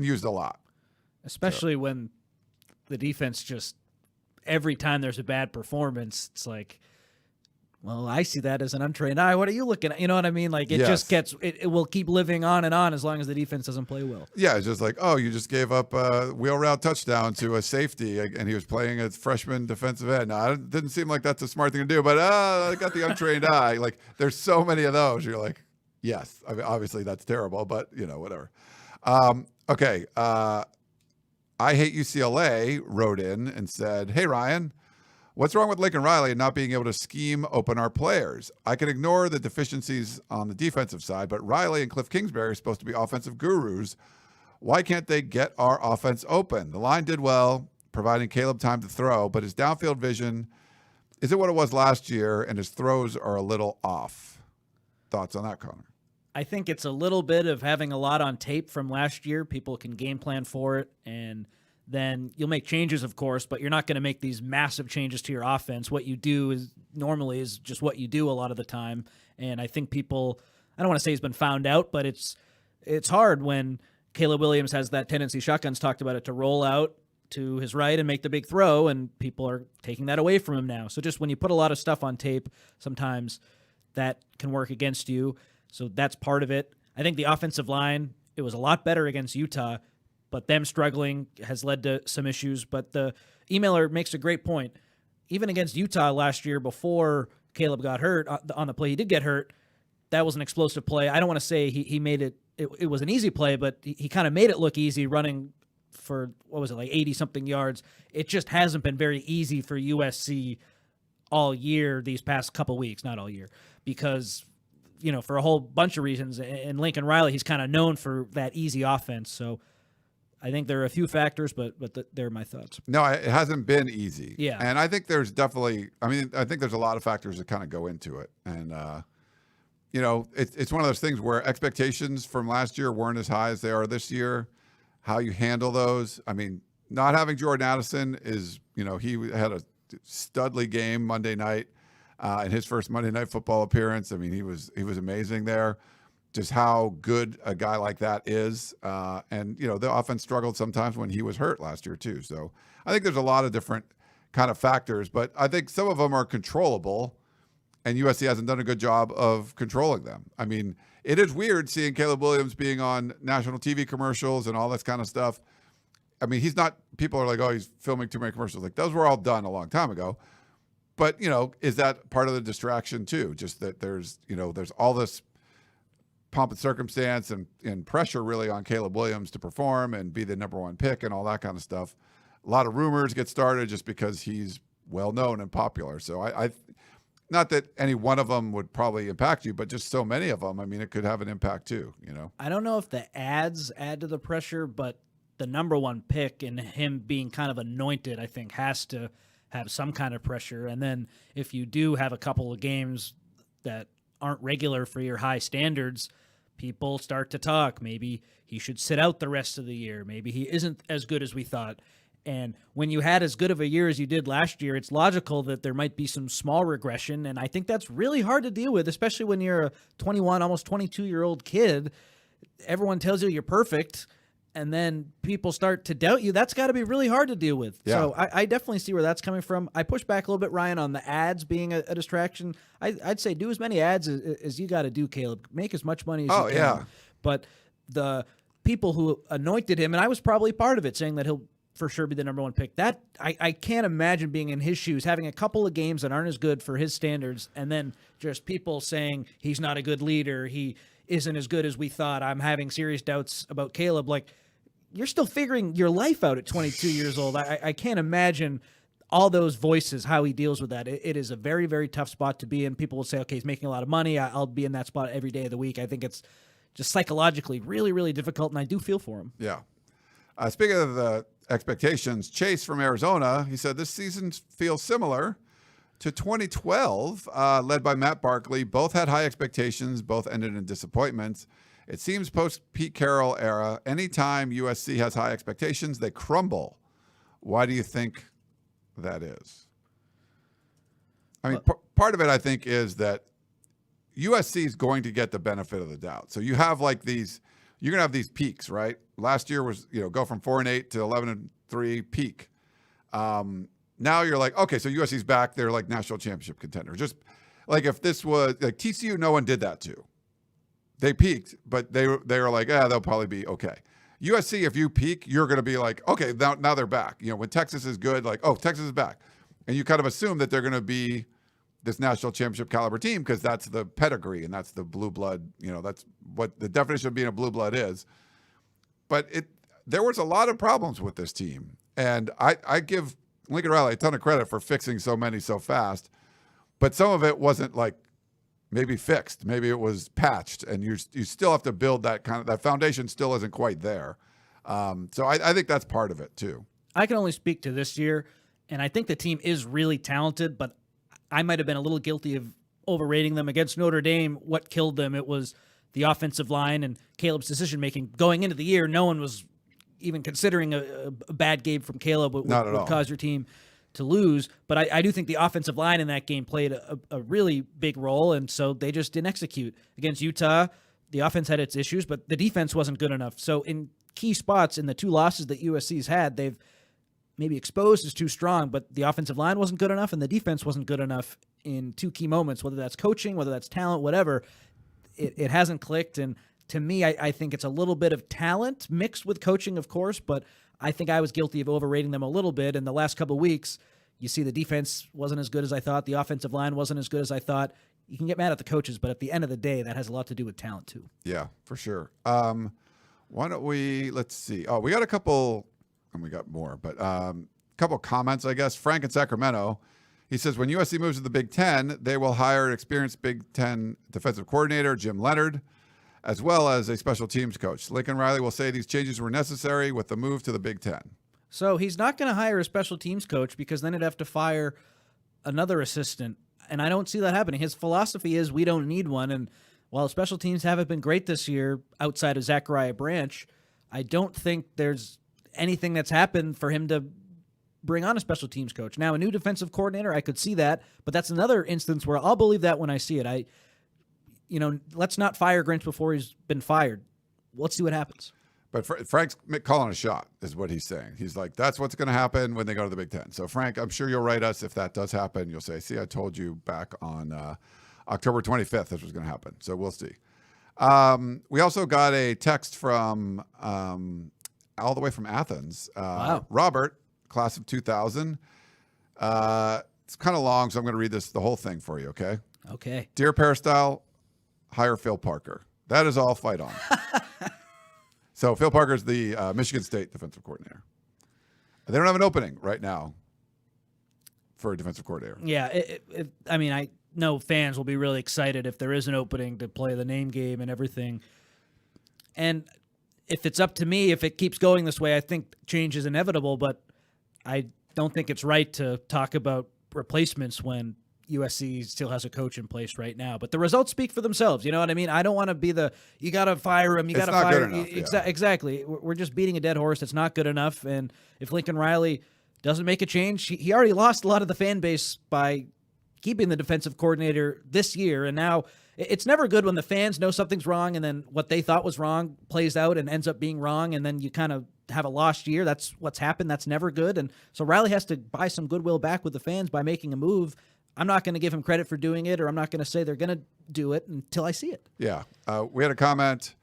used a lot,
especially when the defense just every time there's a bad performance, it's like, well, I see that as an untrained eye. What are you looking at? You know what I mean? Like, it just gets, it will keep living on and on as long as the defense doesn't play well.
Yeah, it's just like, oh, you just gave up a wheel route touchdown to a safety, and he was playing as freshman defensive end. Now, it didn't seem like that's a smart thing to do, but I got the untrained eye. Like, there's so many of those. You're like, yes, I mean, obviously that's terrible, but, whatever. Okay, I Hate UCLA wrote in and said, hey, Ryan, what's wrong with Lincoln Riley and not being able to scheme open our players? I can ignore the deficiencies on the defensive side, but Riley and Cliff Kingsbury are supposed to be offensive gurus. Why can't they get our offense open? The line did well, providing Caleb time to throw, but his downfield vision isn't what it was last year, and his throws are a little off. Thoughts on that, Connor?
I think it's a little bit of having a lot on tape from last year. People can game plan for it, and then you'll make changes, of course, but you're not going to make these massive changes to your offense. What you do is just what you do a lot of the time. And I think people, I don't want to say he's been found out, but it's hard when Caleb Williams has that tendency, Shotgun's talked about it, to roll out to his right and make the big throw, and people are taking that away from him now. So just when you put a lot of stuff on tape, sometimes that can work against you. So that's part of it. I think the offensive line, it was a lot better against Utah, but them struggling has led to some issues. But the emailer makes a great point. Even against Utah last year, before Caleb got hurt, on the play he did get hurt, that was an explosive play. I don't want to say he made it was an easy play, but he kind of made it look easy running for, what was it, like 80-something yards. It just hasn't been very easy for USC all year these past couple weeks, not all year, because, for a whole bunch of reasons. And Lincoln Riley, he's kind of known for that easy offense. So I think there are a few factors, but they're my thoughts.
No, it hasn't been easy.
Yeah.
And I think there's definitely, I think there's a lot of factors that kind of go into it. And, it's one of those things where expectations from last year weren't as high as they are this year. How you handle those. I mean, not having Jordan Addison is, he had a studly game Monday night in his first Monday Night Football appearance. I mean, he was amazing there. Just how good a guy like that is. And, the offense struggled sometimes when he was hurt last year too. So I think there's a lot of different kind of factors, but I think some of them are controllable, and USC hasn't done a good job of controlling them. I mean, it is weird seeing Caleb Williams being on national TV commercials and all this kind of stuff. I mean, people are like, oh, he's filming too many commercials. Like, those were all done a long time ago. But, is that part of the distraction too? Just that there's all this pomp and circumstance and pressure really on Caleb Williams to perform and be the number one pick and all that kind of stuff. A lot of rumors get started just because he's well known and popular. So I not that any one of them would probably impact you, but just so many of them, I mean, it could have an impact too,
I don't know if the ads add to the pressure, but the number one pick and him being kind of anointed, I think, has to have some kind of pressure. And then if you do have a couple of games that aren't regular for your high standards, people start to talk. Maybe he should sit out the rest of the year. Maybe he isn't as good as we thought. And when you had as good of a year as you did last year, it's logical that there might be some small regression. And I think that's really hard to deal with, especially when you're a 21, almost 22-year-old kid. Everyone tells you you're perfect, and then people start to doubt you. That's got to be really hard to deal with. Yeah. So I definitely see where that's coming from. I push back a little bit, Ryan, on the ads being a distraction. I'd say do as many ads as you got to do, Caleb. Make as much money as you can. Yeah. But the people who anointed him, and I was probably part of it, saying that he'll for sure be the number one pick. That I can't imagine being in his shoes, having a couple of games that aren't as good for his standards, and then just people saying he's not a good leader, he isn't as good as we thought, I'm having serious doubts about Caleb. Like, you're still figuring your life out at 22 years old. I can't imagine all those voices, how he deals with that. It is a very, very tough spot to be in. People will say, okay, he's making a lot of money, I'll be in that spot every day of the week. I think it's just psychologically really, really difficult, and I do feel for him.
Yeah. Speaking of the expectations, Chase from Arizona, he said this season feels similar to 2012, led by Matt Barkley. Both had high expectations, both ended in disappointments. It seems post-Pete Carroll era, anytime USC has high expectations, they crumble. Why do you think that is? I mean, part of it, I think, is that USC is going to get the benefit of the doubt. So you have like these, you're going to have these peaks, right? Last year was, go from 4-8 to 11-3 peak. Now you're like, okay, so USC's back. They're like national championship contender. Just like if this was like TCU, no one did that to. They peaked, but they were like, they'll probably be okay. USC, if you peak, you're going to be like, okay, now they're back. When Texas is good, like, oh, Texas is back. And you kind of assume that they're going to be this national championship caliber team because that's the pedigree and that's the blue blood. That's what the definition of being a blue blood is. But there was a lot of problems with this team. And I give Lincoln Riley a ton of credit for fixing so many so fast. But some of it wasn't like maybe fixed. Maybe it was patched. And you still have to build that foundation still isn't quite there. So I think that's part of it too.
I can only speak to this year. And I think the team is really talented, but I might have been a little guilty of overrating them. Against Notre Dame, what killed them, it was the offensive line and Caleb's decision-making. Going into the year, no one was even considering a bad game from Caleb would cause your team to lose. But I do think the offensive line in that game played a really big role, and so they just didn't execute. Against Utah, the offense had its issues, but the defense wasn't good enough. So in key spots in the two losses that USC's had, they've maybe exposed is too strong, but the offensive line wasn't good enough and the defense wasn't good enough in two key moments, whether that's coaching, whether that's talent, whatever. It hasn't clicked. And to me, I think it's a little bit of talent mixed with coaching, of course, but I think I was guilty of overrating them a little bit. In the last couple of weeks, you see the defense wasn't as good as I thought. The offensive line wasn't as good as I thought. You can get mad at the coaches, but at the end of the day, that has a lot to do with talent too.
Yeah, for sure. Why don't let's see. Oh, we got a couple, and we got more, but a couple comments, I guess. Frank in Sacramento, he says, when USC moves to the Big Ten, they will hire an experienced Big Ten defensive coordinator, Jim Leonard, as well as a special teams coach. Lincoln Riley will say these changes were necessary with the move to the Big Ten.
So he's not going to hire a special teams coach because then he'd have to fire another assistant. And I don't see that happening. His philosophy is we don't need one. And while special teams haven't been great this year outside of Zachariah Branch, I don't think there's anything that's happened for him to bring on a special teams coach. Now, a new defensive coordinator, I could see that, but that's another instance where I'll believe that when I see it. Let's not fire Grinch before he's been fired. Let's see what happens.
But Frank's calling a shot is what he's saying. He's like, that's what's going to happen when they go to the Big Ten. So, Frank, I'm sure you'll write us if that does happen. You'll say, see, I told you back on October 25th this was going to happen. So we'll see. We also got a text from all the way from Athens.
Wow.
Robert, class of 2000. It's kind of long, so I'm going to read the whole thing for you, okay?
Okay.
Dear Peristyle, hire Phil Parker. That is all I'll fight on. So Phil Parker is the Michigan State defensive coordinator. They don't have an opening right now for a defensive coordinator.
Yeah, I mean, I know fans will be really excited if there is an opening to play the name game and everything. And if it's up to me, if it keeps going this way, I think change is inevitable, but I don't think it's right to talk about replacements when USC still has a coach in place right now. But the results speak for themselves. You know what I mean? I don't want to be you got to fire him. You got to fire him. Exactly. We're just beating a dead horse. It's not good enough. And if Lincoln Riley doesn't make a change, he already lost a lot of the fan base by keeping the defensive coordinator this year. And now it's never good when the fans know something's wrong and then what they thought was wrong plays out and ends up being wrong. And then you kind of have a lost year. That's what's happened. That's never good. And so Riley has to buy some goodwill back with the fans by making a move. I'm not going to give him credit for doing it, or I'm not going to say they're going to do it until I see it.
Yeah. We had a comment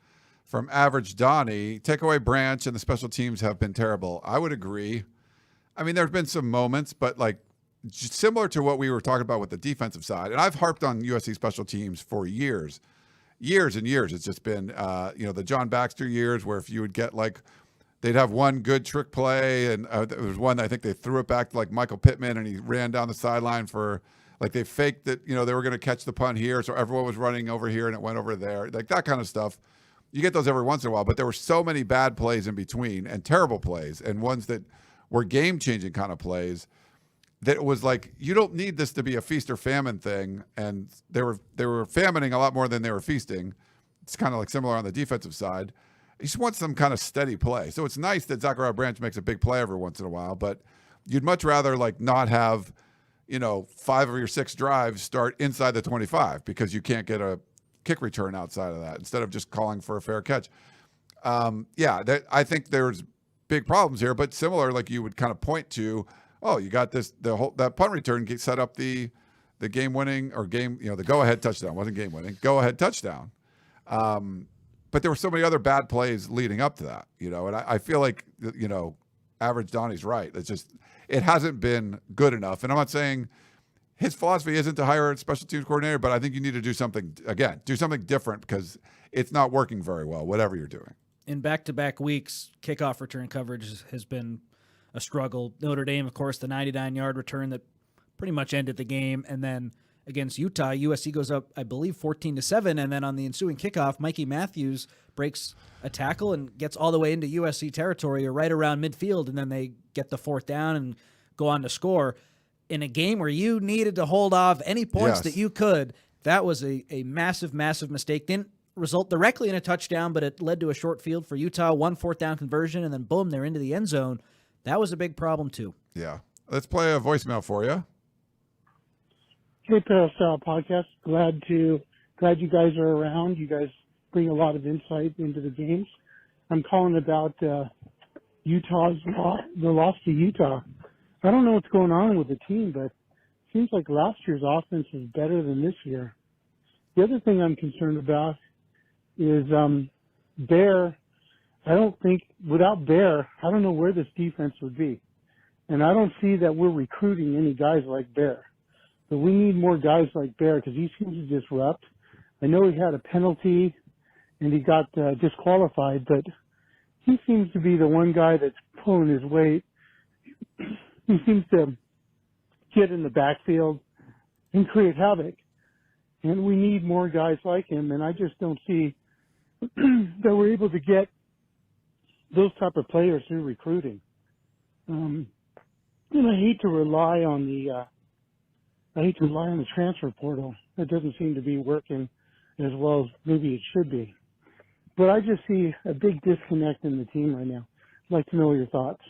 from Average Donnie. Takeaway Branch and the special teams have been terrible. I would agree. I mean, there have been some moments, but like similar to what we were talking about with the defensive side, and I've harped on USC special teams for years and years. It's just been, the John Baxter years where if you would get like, they'd have one good trick play, and there was one I think they threw it back to like Michael Pittman, and he ran down the sideline for like they faked that they were going to catch the punt here, so everyone was running over here and it went over there, like that kind of stuff. You get those every once in a while, but there were so many bad plays in between and terrible plays and ones that were game-changing kind of plays that it was like you don't need this to be a feast or famine thing, and they were famining a lot more than they were feasting. It's kind of like similar on the defensive side. You just want some kind of steady play. So it's nice that Zachariah Branch makes a big play every once in a while, but you'd much rather like not have 5 of your 6 drives start inside the 25 because you can't get a kick return outside of that instead of just calling for a fair catch. I think there's big problems here, but similar, like you would kind of point to, you got that punt return set up the game-winning or the go-ahead touchdown. It wasn't game-winning, go-ahead touchdown. But there were so many other bad plays leading up to that, and I feel like, Average Donnie's right. It's just, it hasn't been good enough. And I'm not saying his philosophy isn't to hire a special teams coordinator, but I think you need to do something different because it's not working very well, whatever you're doing.
In back-to-back weeks, kickoff return coverage has been a struggle. Notre Dame, of course, the 99-yard return that pretty much ended the game. And then against Utah, USC goes up, I believe, 14-7. And then on the ensuing kickoff, Mikey Matthews breaks a tackle and gets all the way into USC territory or right around midfield. And then they get the 4th down and go on to score. In a game where you needed to hold off any points that you could, that was a massive, massive mistake. Didn't result directly in a touchdown, but it led to a short field for Utah, 1 4th down conversion, and then boom, they're into the end zone. That was a big problem too.
Yeah. Let's play a voicemail for you.
Hey, Peristyle Podcast. Glad you guys are around. You guys bring a lot of insight into the games. I'm calling about Utah's the loss to Utah. I don't know what's going on with the team, but it seems like last year's offense is better than this year. The other thing I'm concerned about is Bear. I don't think without Bear, I don't know where this defense would be. And I don't see that we're recruiting any guys like Bear. But we need more guys like Bear because he seems to disrupt. I know he had a penalty and he got disqualified, but he seems to be the one guy that's pulling his weight. He seems to get in the backfield and create havoc. And we need more guys like him, and I just don't see that we're able to get those type of players through recruiting. And I hate to rely on the transfer portal. It doesn't seem to be working as well as maybe it should be. But I just see a big disconnect in the team right now. I'd like to know your thoughts.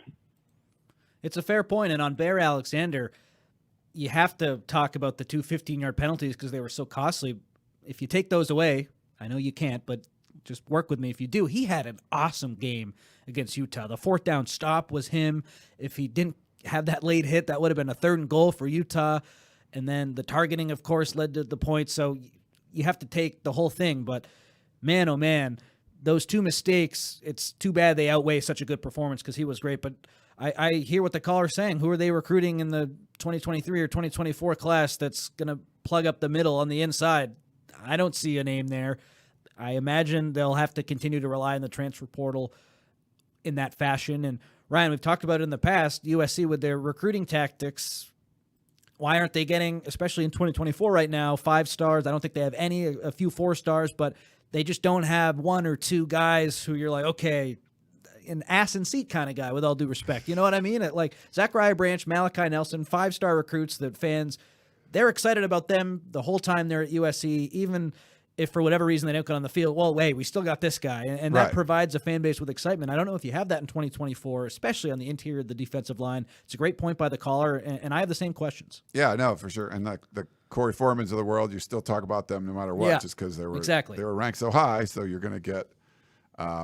It's a fair point. And on Bear Alexander, you have to talk about the 2 15-yard penalties because they were so costly. If you take those away, I know you can't, but just work with me if you do. He had an awesome game against Utah. The 4th down stop was him. If he didn't have that late hit, that would have been a 3rd and goal for Utah. And then the targeting, of course, led to the point. So you have to take the whole thing. But, man, oh, man, those two mistakes, it's too bad they outweigh such a good performance because he was great. But I hear what the caller's saying. Who are they recruiting in the 2023 or 2024 class that's going to plug up the middle on the inside? I don't see a name there. I imagine they'll have to continue to rely on the transfer portal in that fashion. And Ryan, we've talked about it in the past, USC with their recruiting tactics. Why aren't they getting, especially in 2024 right now, 5 stars? I don't think they have a few 4 stars, but they just don't have 1 or 2 guys who you're like, okay, an ass and seat kind of guy, with all due respect. You know what I mean? Like Zachariah Branch, Malachi Nelson, 5-star recruits that fans, they're excited about them the whole time they're at USC, even if for whatever reason they don't get on the field. Well, hey, we still got this guy. And that provides a fan base with excitement. I don't know if you have that in 2024, especially on the interior of the defensive line. It's a great point by the caller, and I have the same questions.
Yeah, no, for sure. And the Corey Foremans of the world, you still talk about them no matter what, just because they were ranked so high, so you're going to get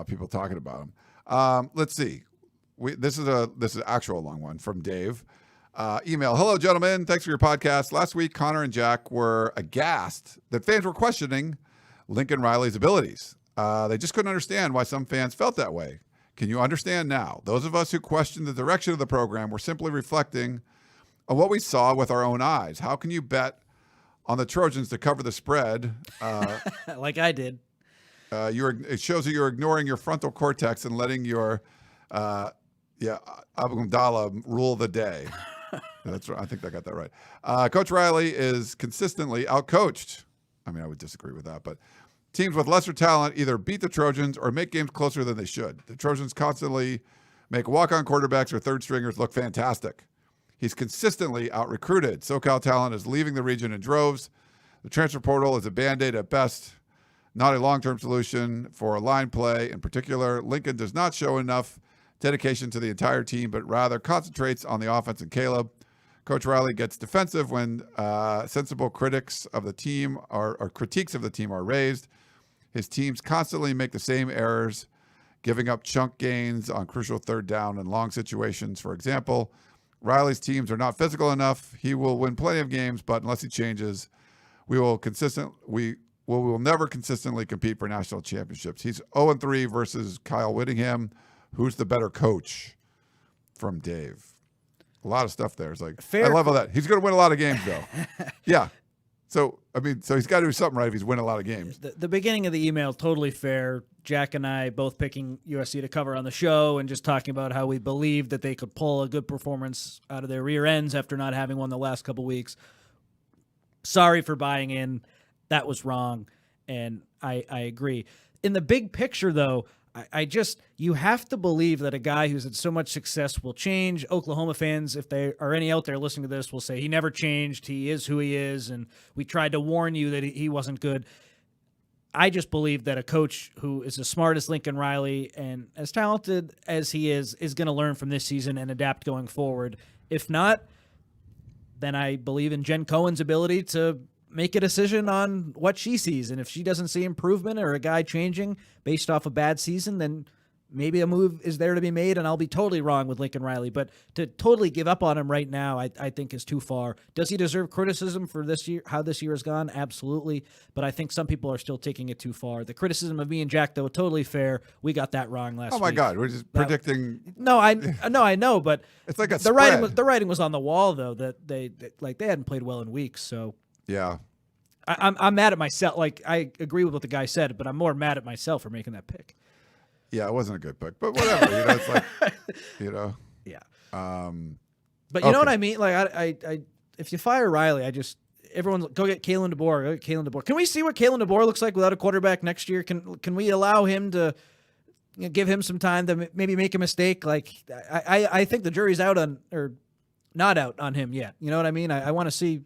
people talking about them. Let's see. This is an actual long one from Dave. Email, hello, gentlemen. Thanks for your podcast. Last week, Connor and Jack were aghast that fans were questioning Lincoln Riley's abilities. They just couldn't understand why some fans felt that way. Can you understand now? Those of us who questioned the direction of the program were simply reflecting on what we saw with our own eyes. How can you bet on the Trojans to cover the spread?
Like I did.
It shows that you're ignoring your frontal cortex and letting your Abugandala rule the day. That's right. I think I got that right. Coach Riley is consistently outcoached. I mean, I would disagree with that, but teams with lesser talent either beat the Trojans or make games closer than they should. The Trojans constantly make walk-on quarterbacks or third stringers look fantastic. He's consistently out-recruited. SoCal talent is leaving the region in droves. The transfer portal is a Band-Aid at best, not a long-term solution for line play. In particular, Lincoln does not show enough dedication to the entire team, but rather concentrates on the offense and Caleb. Coach Riley gets defensive when sensible critics of the team or critiques of the team are raised. His teams constantly make the same errors, giving up chunk gains on crucial third down and long situations. For example, Riley's teams are not physical enough. He will win plenty of games, but unless he changes, we will never consistently compete for national championships. He's 0-3 versus Kyle Whittingham. Who's the better coach? From Dave. A lot of stuff there. It's like, I love all that. He's going to win a lot of games, though. Yeah. So he's got to do something right if he's winning a lot of games.
The beginning of the email, totally fair. Jack and I both picking USC to cover on the show and just talking about how we believe that they could pull a good performance out of their rear ends after not having one the last couple weeks. Sorry for buying in. That was wrong, and I agree. In the big picture, though, you have to believe that a guy who's had so much success will change. Oklahoma fans, if they are any out there listening to this, will say he never changed. He is who he is, and we tried to warn you that he wasn't good. I just believe that a coach who is as smart as Lincoln Riley and as talented as he is going to learn from this season and adapt going forward. If not, then I believe in Jen Cohen's ability to make a decision on what she sees. And if she doesn't see improvement or a guy changing based off a bad season, then maybe a move is there to be made, and I'll be totally wrong with Lincoln Riley. But to totally give up on him right now, I think is too far. Does he deserve criticism for this year, how this year has gone? Absolutely. But I think some people are still taking it too far. The criticism of me and Jack, though, totally fair. We got that wrong last week.
Oh, my God. We're just predicting.
No, I know, but
it's like
the writing was on the wall, though, that they hadn't played well in weeks. So
yeah.
I'm mad at myself. Like, I agree with what the guy said, but I'm more mad at myself for making that pick.
Yeah, it wasn't a good pick, but whatever. It's like,
Yeah.
But
you know what I mean? Like, I if you fire Riley, everyone's go get Kalen DeBoer. Can we see what Kalen DeBoer looks like without a quarterback next year? Can we allow him to give him some time to maybe make a mistake? Like, I think the jury's out on, or not out on him yet. You know what I mean? I want to see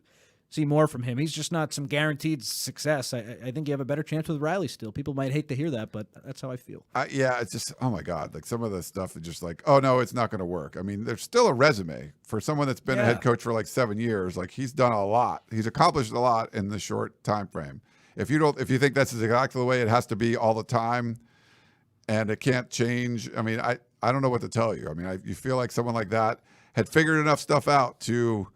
more from him. He's just not some guaranteed success. I think you have a better chance with Riley still. People might hate to hear that, but that's how I feel.
Yeah, it's just, oh my God. Like, some of the stuff is just like, oh no, it's not going to work. I mean, there's still a resume for someone that's been a head coach for like 7 years. Like, he's done a lot. He's accomplished a lot in the short time frame. If you think that's exactly the way it has to be all the time and it can't change, I mean, I don't know what to tell you. I mean, you feel like someone like that had figured enough stuff out to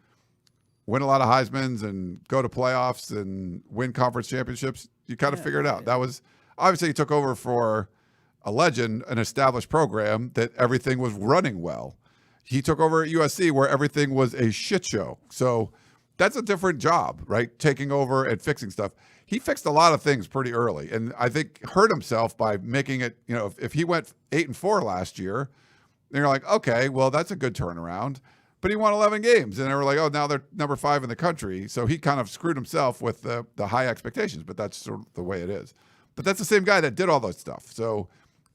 win a lot of Heismans and go to playoffs and win conference championships. You kind of figure it out. That was obviously he took over for a legend, an established program that everything was running well. He took over at USC where everything was a shit show. So that's a different job, right? Taking over and fixing stuff. He fixed a lot of things pretty early, and I think hurt himself by making it, if he went 8-4 last year, then you're like, okay, well, that's a good turnaround. But he won 11 games, and they were like, oh, now they're number 5 in the country. So he kind of screwed himself with the high expectations, but that's sort of the way it is. But that's the same guy that did all that stuff. So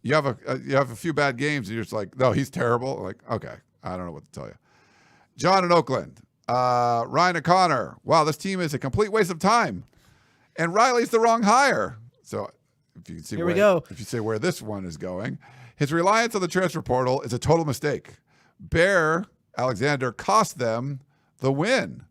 you have a few bad games, and you're just like, no, he's terrible. Like, okay, I don't know what to tell you. John in Oakland. Ryan O'Connor. Wow, this team is a complete waste of time. And Riley's the wrong hire. So if you can see if you say where this one is going, his reliance on the transfer portal is a total mistake. Bear Alexander cost them the win.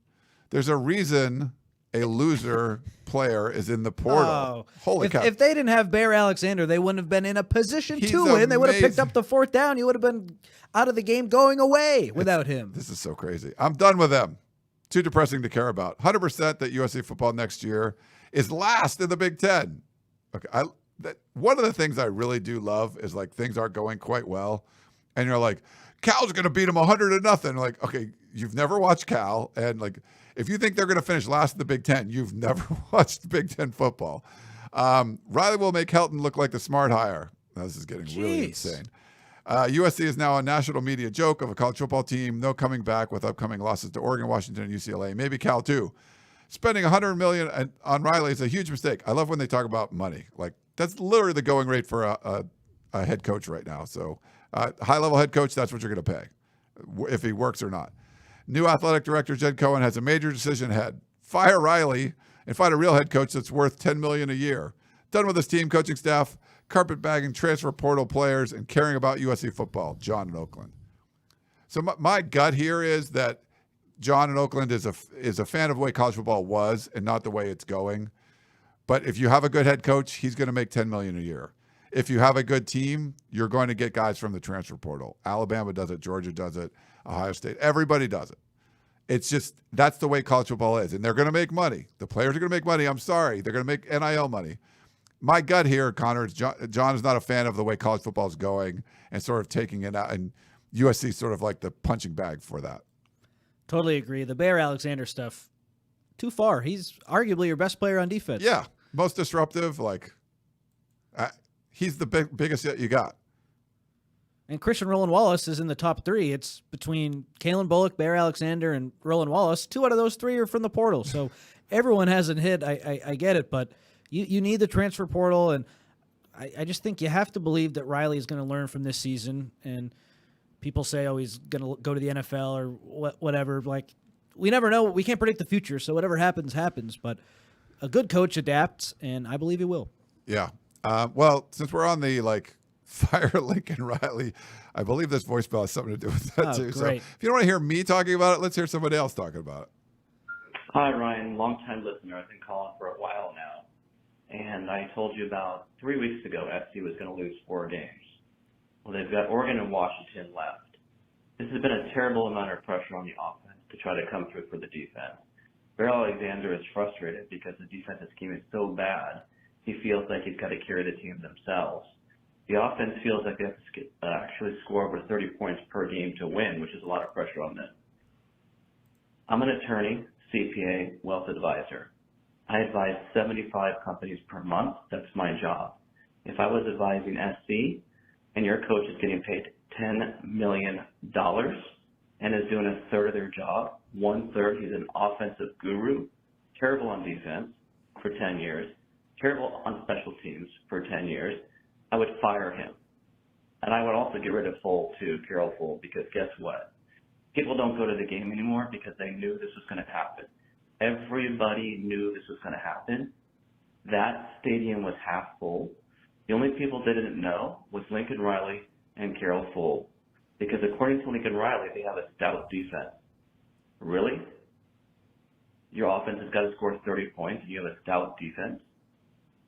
There's a reason a loser player is in the portal.
Oh.
Holy cow.
If they didn't have Bear Alexander, they wouldn't have been in a position to win. They would have picked up the 4th down. You would have been out of the game going away without him. This
is so crazy. I'm done with them. Too depressing to care about. 100% that USC football next year is last in the Big Ten. Okay, one of the things I really do love is like things aren't going quite well, and you're like, Cal's going to beat them 100-0. Like, okay, you've never watched Cal, and like, if you think they're going to finish last in the Big Ten, you've never watched Big Ten football. Riley will make Helton look like the smart hire. Now, this is getting really insane. USC is now a national media joke of a college football team. No coming back with upcoming losses to Oregon, Washington, and UCLA. Maybe Cal too. Spending $100 million on Riley is a huge mistake. I love when they talk about money. Like, that's literally the going rate for a head coach right now. So high-level head coach, that's what you're going to pay, if he works or not. New athletic director Jed Cohen has a major decision ahead. Fire Riley and find a real head coach that's worth $10 million a year. Done with his team, coaching staff, carpetbagging transfer portal players, and caring about USC football. John in Oakland. So my gut here is that John in Oakland is a fan of the way college football was and not the way it's going. But if you have a good head coach, he's going to make $10 million a year. If you have a good team, you're going to get guys from the transfer portal. Alabama does it. Georgia does it. Ohio State. Everybody does it. It's just, that's the way college football is. And they're going to make money. The players are going to make money. I'm sorry. They're going to make NIL money. My gut here, Connor, is John is not a fan of the way college football is going and sort of taking it out. And USC is sort of like the punching bag for that.
Totally agree. The Bear Alexander stuff, too far. He's arguably your best player on defense.
Yeah. Most disruptive. Like, he's the biggest you got.
And Christian Roland Wallace is in the top 3. It's between Kalen Bullock, Bear Alexander, and Roland Wallace. 2 out of those 3 are from the portal. So everyone hasn't hit. I get it, but you need the transfer portal, and I just think you have to believe that Riley is going to learn from this season. And people say, oh, he's going to go to the NFL or whatever. Like, we never know. We can't predict the future, so whatever happens, happens. But a good coach adapts, and I believe he will.
Yeah. Well, since we're on the, fire Lincoln Riley, I believe this voicemail has something to do with that, too.
Great.
So if you don't want to hear me talking about it, let's hear somebody else talking about it.
Hi, Ryan. Long-time listener. I've been calling for a while now. And I told you about 3 weeks ago SC was going to lose 4 games. Well, they've got Oregon and Washington left. This has been a terrible amount of pressure on the offense to try to come through for the defense. Bear Alexander is frustrated because the defensive scheme is so bad, he feels like he's got to carry the team themselves. The offense feels like they have to actually score over 30 points per game to win, which is a lot of pressure on them. I'm an attorney, CPA, wealth advisor. I advise 75 companies per month. That's my job. If I was advising SC and your coach is getting paid $10 million and is doing a third of their job, 1/3, he's an offensive guru, terrible on defense for 10 years, terrible on special teams for 10 years, I would fire him. And I would also get rid of Full too, Carol Full, because guess what? People don't go to the game anymore because they knew this was going to happen. Everybody knew this was going to happen. That stadium was half full. The only people that didn't know was Lincoln Riley and Carol Full, because according to Lincoln Riley, they have a stout defense. Really? Your offense has got to score 30 points and you have a stout defense?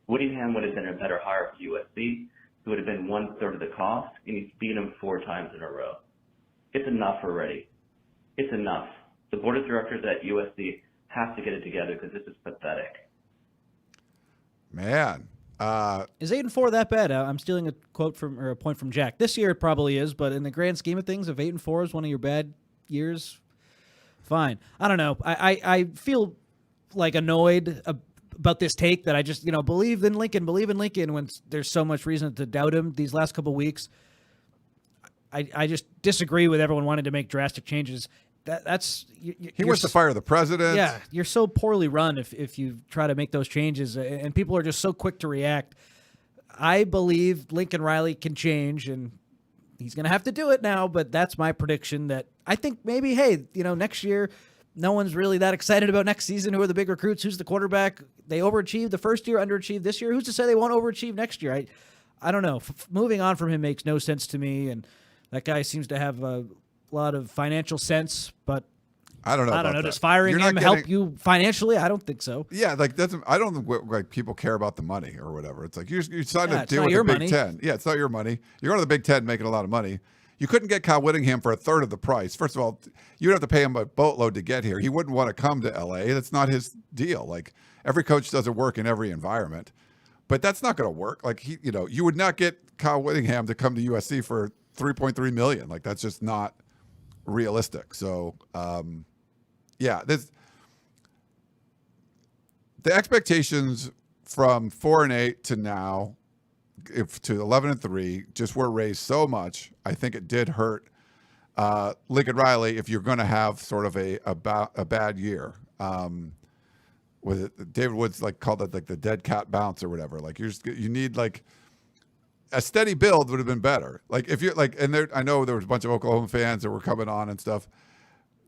Whittingham would have been a better hire for USC. He would have been 1/3 of the cost, and he's beat him 4 times in a row. It's enough already. It's enough. The board of directors at USC have to get it together because this is pathetic.
Man,
Is 8-4 that bad? I'm stealing a quote from or a point from Jack. This year it probably is, but in the grand scheme of things, if 8-4 is one of your bad years, fine. I don't know. I feel like annoyed about this take that I just believe in Lincoln when there's so much reason to doubt him these last couple weeks. I just disagree with everyone wanting to make drastic changes.
He wants to fire the president.
Yeah, you're so poorly run if you try to make those changes, and people are just so quick to react. I believe Lincoln Riley can change, and he's going to have to do it now, but that's my prediction that I think maybe, hey, next year, no one's really that excited about next season. Who are the big recruits? Who's the quarterback? They overachieved the first year, underachieved this year. Who's to say they won't overachieve next year? I don't know. Moving on from him makes no sense to me, and that guy seems to have a lot of financial sense, but
I don't know.
Does firing him help you financially? I don't think so.
Yeah, I don't think people care about the money or whatever. It's like you signed a deal with the Big Ten. Yeah, it's not your money. You're going to the Big Ten making a lot of money. You couldn't get Kyle Whittingham for a third of the price. First of all, you'd have to pay him a boatload to get here. He wouldn't want to come to LA. That's not his deal. Like every coach doesn't work in every environment, but that's not going to work. Like you would not get Kyle Whittingham to come to USC for $3.3 million. Like that's just not realistic. So, the expectations from 4-8 to now, to 11-3, just were raised so much. I think it did hurt Lincoln Riley if you're going to have sort of a bad year. With it, David Woods called it the dead cat bounce or whatever. Like you need a steady build would have been better. Like if you're I know there was a bunch of Oklahoma fans that were coming on and stuff.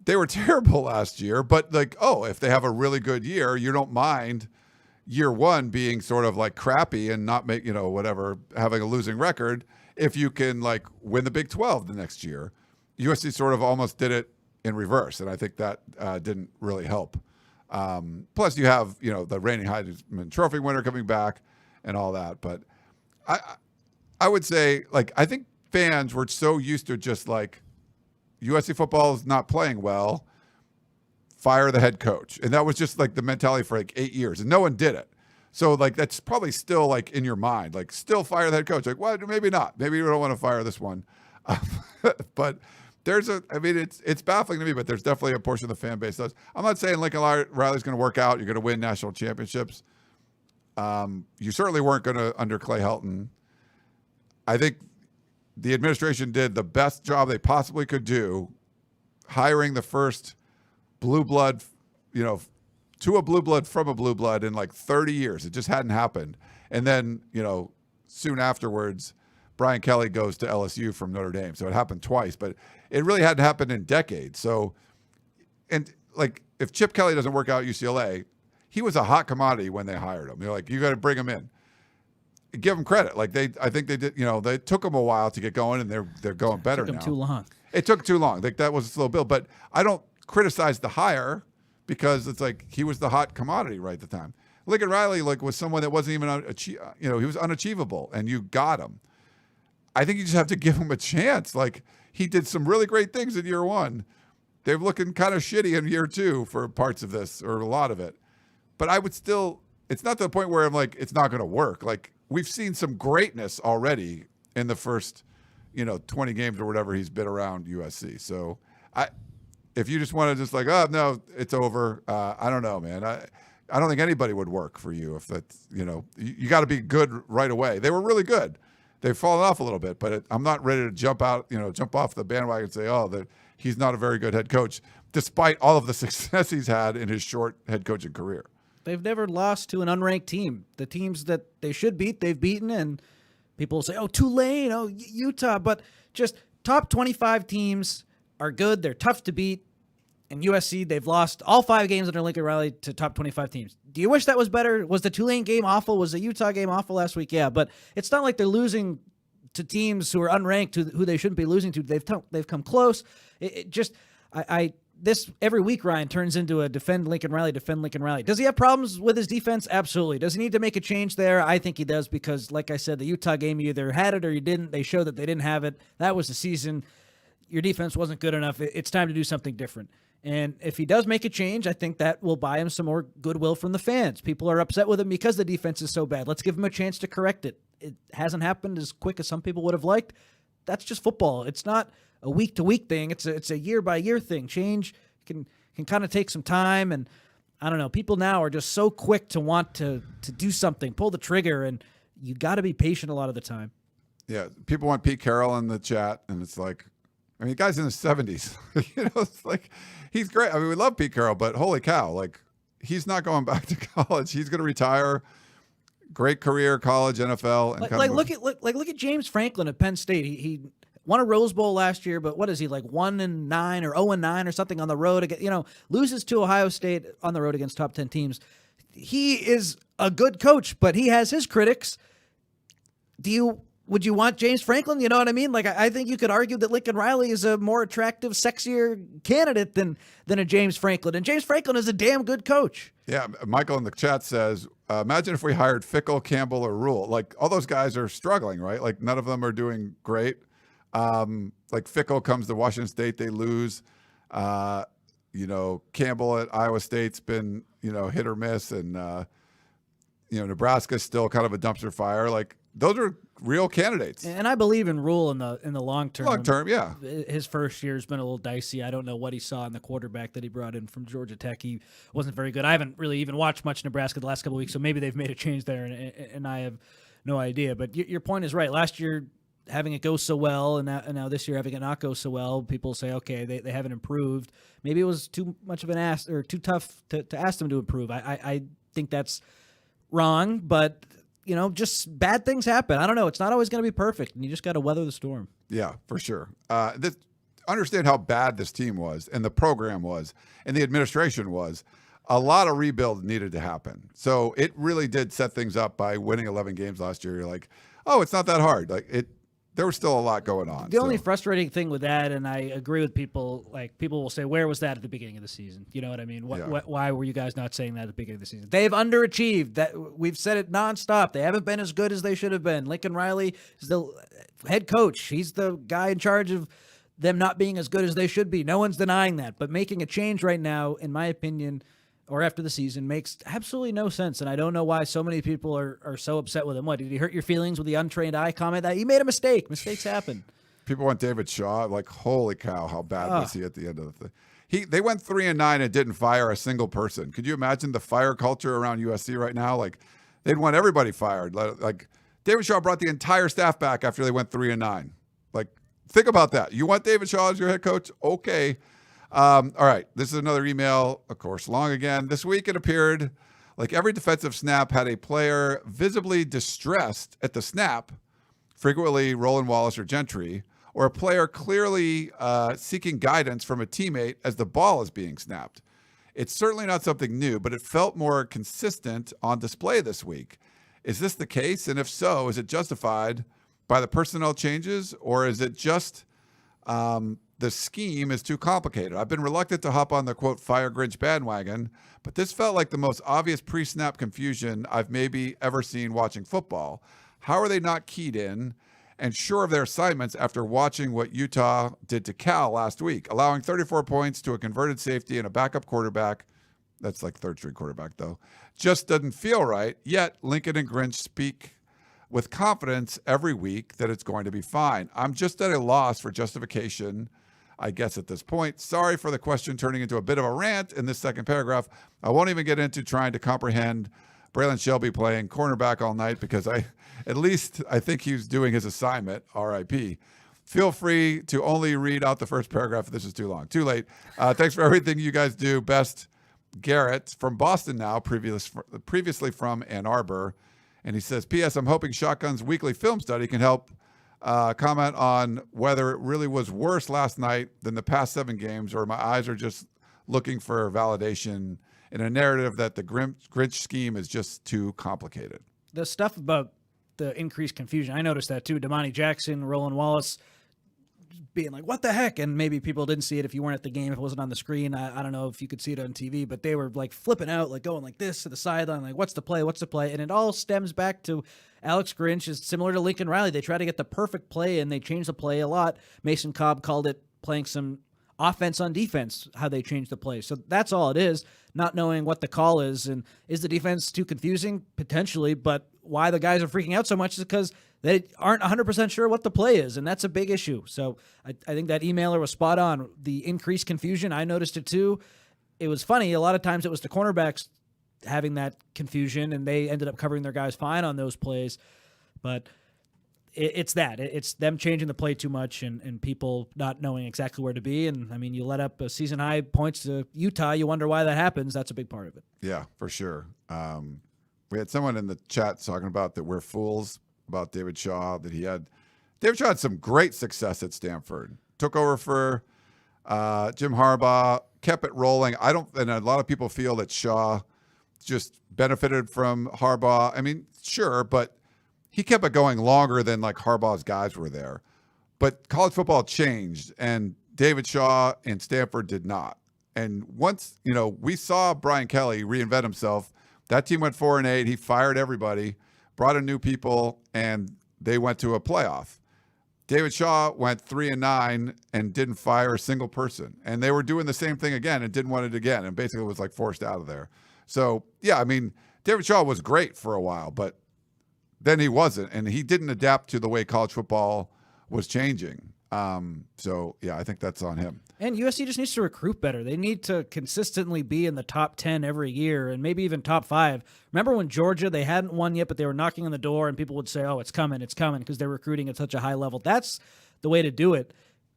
They were terrible last year, but if they have a really good year, you don't mind year one being sort of crappy and not make, having a losing record if you can win the Big 12 the next year. USC sort of almost did it in reverse, and I think that didn't really help. Plus you have, the reigning Heisman Trophy winner coming back and all that, but I would say, I think fans were so used to just USC football is not playing well, fire the head coach. And that was just the mentality for 8 years, and no one did it. So that's probably still in your mind, still fire the head coach. Well, maybe not. Maybe you don't want to fire this one. But it's baffling to me, but there's definitely a portion of the fan base does. I'm not saying Lincoln Riley's going to work out. You're going to win national championships. You certainly weren't going to under Clay Helton. I think the administration did the best job they possibly could do, hiring the first blue blood, to a blue blood from a blue blood in 30 years. It just hadn't happened. And then, soon afterwards, Brian Kelly goes to LSU from Notre Dame. So it happened twice, but it really hadn't happened in decades. So, and if Chip Kelly doesn't work out at UCLA, he was a hot commodity when they hired him. They're you got to bring him in. Give them credit. I think they did. They took them a while to get going, and they're going better now.
It took them too long.
It took too long. That was a slow build. But I don't criticize the hire because it's he was the hot commodity right at the time. Lincoln Riley was someone that wasn't even he was unachievable, and you got him. I think you just have to give him a chance. He did some really great things in year one. They're looking kind of shitty in year two for parts of this or a lot of it. But I would still. It's not to the point where I'm it's not going to work. We've seen some greatness already in the first, 20 games or whatever he's been around USC. So if you just want to just oh, no, it's over. I don't know, man. I don't think anybody would work for you if that's, you got to be good right away. They were really good. They've fallen off a little bit, but I'm not ready to jump off the bandwagon and say, he's not a very good head coach, despite all of the success he's had in his short head coaching career.
They've never lost to an unranked team. The teams that they should beat, they've beaten, and people will say, Tulane, Utah. But just top 25 teams are good. They're tough to beat. And USC, they've lost all 5 games under Lincoln Riley to top 25 teams. Do you wish that was better? Was the Tulane game awful? Was the Utah game awful last week? Yeah, but it's not like they're losing to teams who are unranked, who they shouldn't be losing to. They've come close. This every week, Ryan, turns into a defend Lincoln Riley. Does he have problems with his defense? Absolutely. Does he need to make a change there? I think he does because, like I said, the Utah game, you either had it or you didn't. They showed that they didn't have it. That was the season. your defense wasn't good enough. It's time to do something different. And if he does make a change, I think that will buy him some more goodwill from the fans. People are upset with him because the defense is so bad. Let's give him a chance to correct it. It hasn't happened as quick as some people would have liked. That's just football. It's not a week-to-week thing. It's a year-by-year thing. Change can kind of take some time, and I don't know. People now are just so quick to want to do something, pull the trigger, and you got to be patient a lot of the time.
Yeah, people want Pete Carroll in the chat, and it's like, I mean, the guy's in his 70s. It's like, he's great. I mean, we love Pete Carroll, but holy cow, like, he's not going back to college. He's going to retire. Great career, college, NFL, and
look at James Franklin at Penn State. He won a Rose Bowl last year, but what is he, like 1-9 or 0-9 or something on the road again? Loses to Ohio State on the road against top 10 teams. He is a good coach, but he has his critics. Would you want James Franklin? You know what I mean? Like, I think you could argue that Lincoln Riley is a more attractive, sexier candidate than a James Franklin. And James Franklin is a damn good coach. Yeah,
Michael in the chat says, imagine if we hired Fickle, Campbell, or Rule. Like, all those guys are struggling, right? Like, none of them are doing great. Like, Fickle comes to Washington State, they lose. Campbell at Iowa State's been, hit or miss. And, Nebraska's still kind of a dumpster fire. Like, those are real candidates.
And I believe in Rule in the long term.
Long term, yeah.
His first year has been a little dicey. I don't know what he saw in the quarterback that he brought in from Georgia Tech. He wasn't very good. I haven't really even watched much Nebraska the last couple of weeks, so maybe they've made a change there, and I have no idea. But your point is right. Last year, having it go so well, and now this year having it not go so well, people say, okay, they haven't improved. Maybe it was too much of an ask, or too tough to ask them to improve. I think that's wrong, but just bad things happen. I don't know. It's not always going to be perfect, and you just got to weather the storm.
Yeah, for sure. Understand how bad this team was, and the program was, and the administration was. A lot of rebuild needed to happen. So it really did set things up by winning 11 games last year. You're like, oh, it's not that hard. There was still a lot going on.
The only frustrating thing with that, and I agree with people, like people will say, where was that at the beginning of the season? You know what I mean? Why were you guys not saying that at the beginning of the season? They've underachieved. That we've said it nonstop. They haven't been as good as they should have been. Lincoln Riley is the head coach. He's the guy in charge of them not being as good as they should be. No one's denying that. But making a change right now, in my opinion, or after the season, makes absolutely no sense. And I don't know why so many people are so upset with him. What, did he hurt your feelings with the untrained eye comment? That he made a mistake. Mistakes happen.
People want David Shaw. Like, holy cow, how bad was he at the end of the thing? They went 3-9 and didn't fire a single person. Could you imagine the fire culture around USC right now? Like, they'd want everybody fired. Like, David Shaw brought the entire staff back after they went 3-9. Like, think about that. You want David Shaw as your head coach? Okay. All right, this is another email, of course, long again. This week it appeared like every defensive snap had a player visibly distressed at the snap, frequently Roland Wallace or Gentry, or a player clearly seeking guidance from a teammate as the ball is being snapped. It's certainly not something new, but it felt more consistent on display this week. Is this the case? And if so, is it justified by the personnel changes, or is it just the scheme is too complicated? I've been reluctant to hop on the, quote, fire Grinch bandwagon, but this felt like the most obvious pre-snap confusion I've maybe ever seen watching football. How are they not keyed in and sure of their assignments after watching what Utah did to Cal last week, allowing 34 points to a converted safety and a backup quarterback? That's like third-string quarterback, though. Just doesn't feel right, yet Lincoln and Grinch speak with confidence every week that it's going to be fine. I'm just at a loss for justification, I guess, at this point. Sorry for the question turning into a bit of a rant in this second paragraph. I won't even get into trying to comprehend Braylon Shelby playing cornerback all night because I think he's doing his assignment, RIP. Feel free to only read out the first paragraph if this is too long. Too late. Thanks for everything you guys do. Best, Garrett from Boston now, previously from Ann Arbor. And he says, P.S. I'm hoping Shotgun's weekly film study can help comment on whether it really was worse last night than the past 7 games, or my eyes are just looking for validation in a narrative that the Grinch scheme is just too complicated.
The stuff about the increased confusion, I noticed that too. Damani Jackson, Roland Wallace being like, what the heck? And maybe people didn't see it if you weren't at the game, if it wasn't on the screen. I don't know if you could see it on TV, but they were like flipping out, like going like this to the sideline, like what's the play? And it all stems back to Alex Grinch is similar to Lincoln Riley. They try to get the perfect play and they change the play a lot. Mason Cobb called it playing some offense on defense, how they change the play. So that's all it is, not knowing what the call is. And is the defense too confusing? Potentially, but why the guys are freaking out so much is because they aren't 100% sure what the play is, and that's a big issue. So I think that emailer was spot on. The increased confusion, I noticed it too. It was funny. A lot of times it was the cornerbacks having that confusion, and they ended up covering their guys fine on those plays. But it's them changing the play too much and people not knowing exactly where to be. And, I mean, you let up a season-high points to Utah. You wonder why that happens. That's a big part of it.
Yeah, for sure. We had someone in the chat talking about that we're fools about David Shaw, David Shaw had some great success at Stanford. Took over for Jim Harbaugh, kept it rolling. And a lot of people feel that Shaw just benefited from Harbaugh. I mean, sure, but he kept it going longer than like Harbaugh's guys were there. But college football changed, and David Shaw and Stanford did not. And once, we saw Brian Kelly reinvent himself. That team went 4-8. He fired everybody, brought in new people, and they went to a playoff. David Shaw went 3-9 and didn't fire a single person. And they were doing the same thing again and didn't want it again, and basically was like forced out of there. So, yeah, I mean, David Shaw was great for a while, but then he wasn't, and he didn't adapt to the way college football was changing. So, yeah, I think that's on him.
And USC just needs to recruit better. They need to consistently be in the top 10 every year and maybe even top 5. Remember when Georgia, they hadn't won yet, but they were knocking on the door, and people would say, oh, it's coming, because they're recruiting at such a high level. That's the way to do it.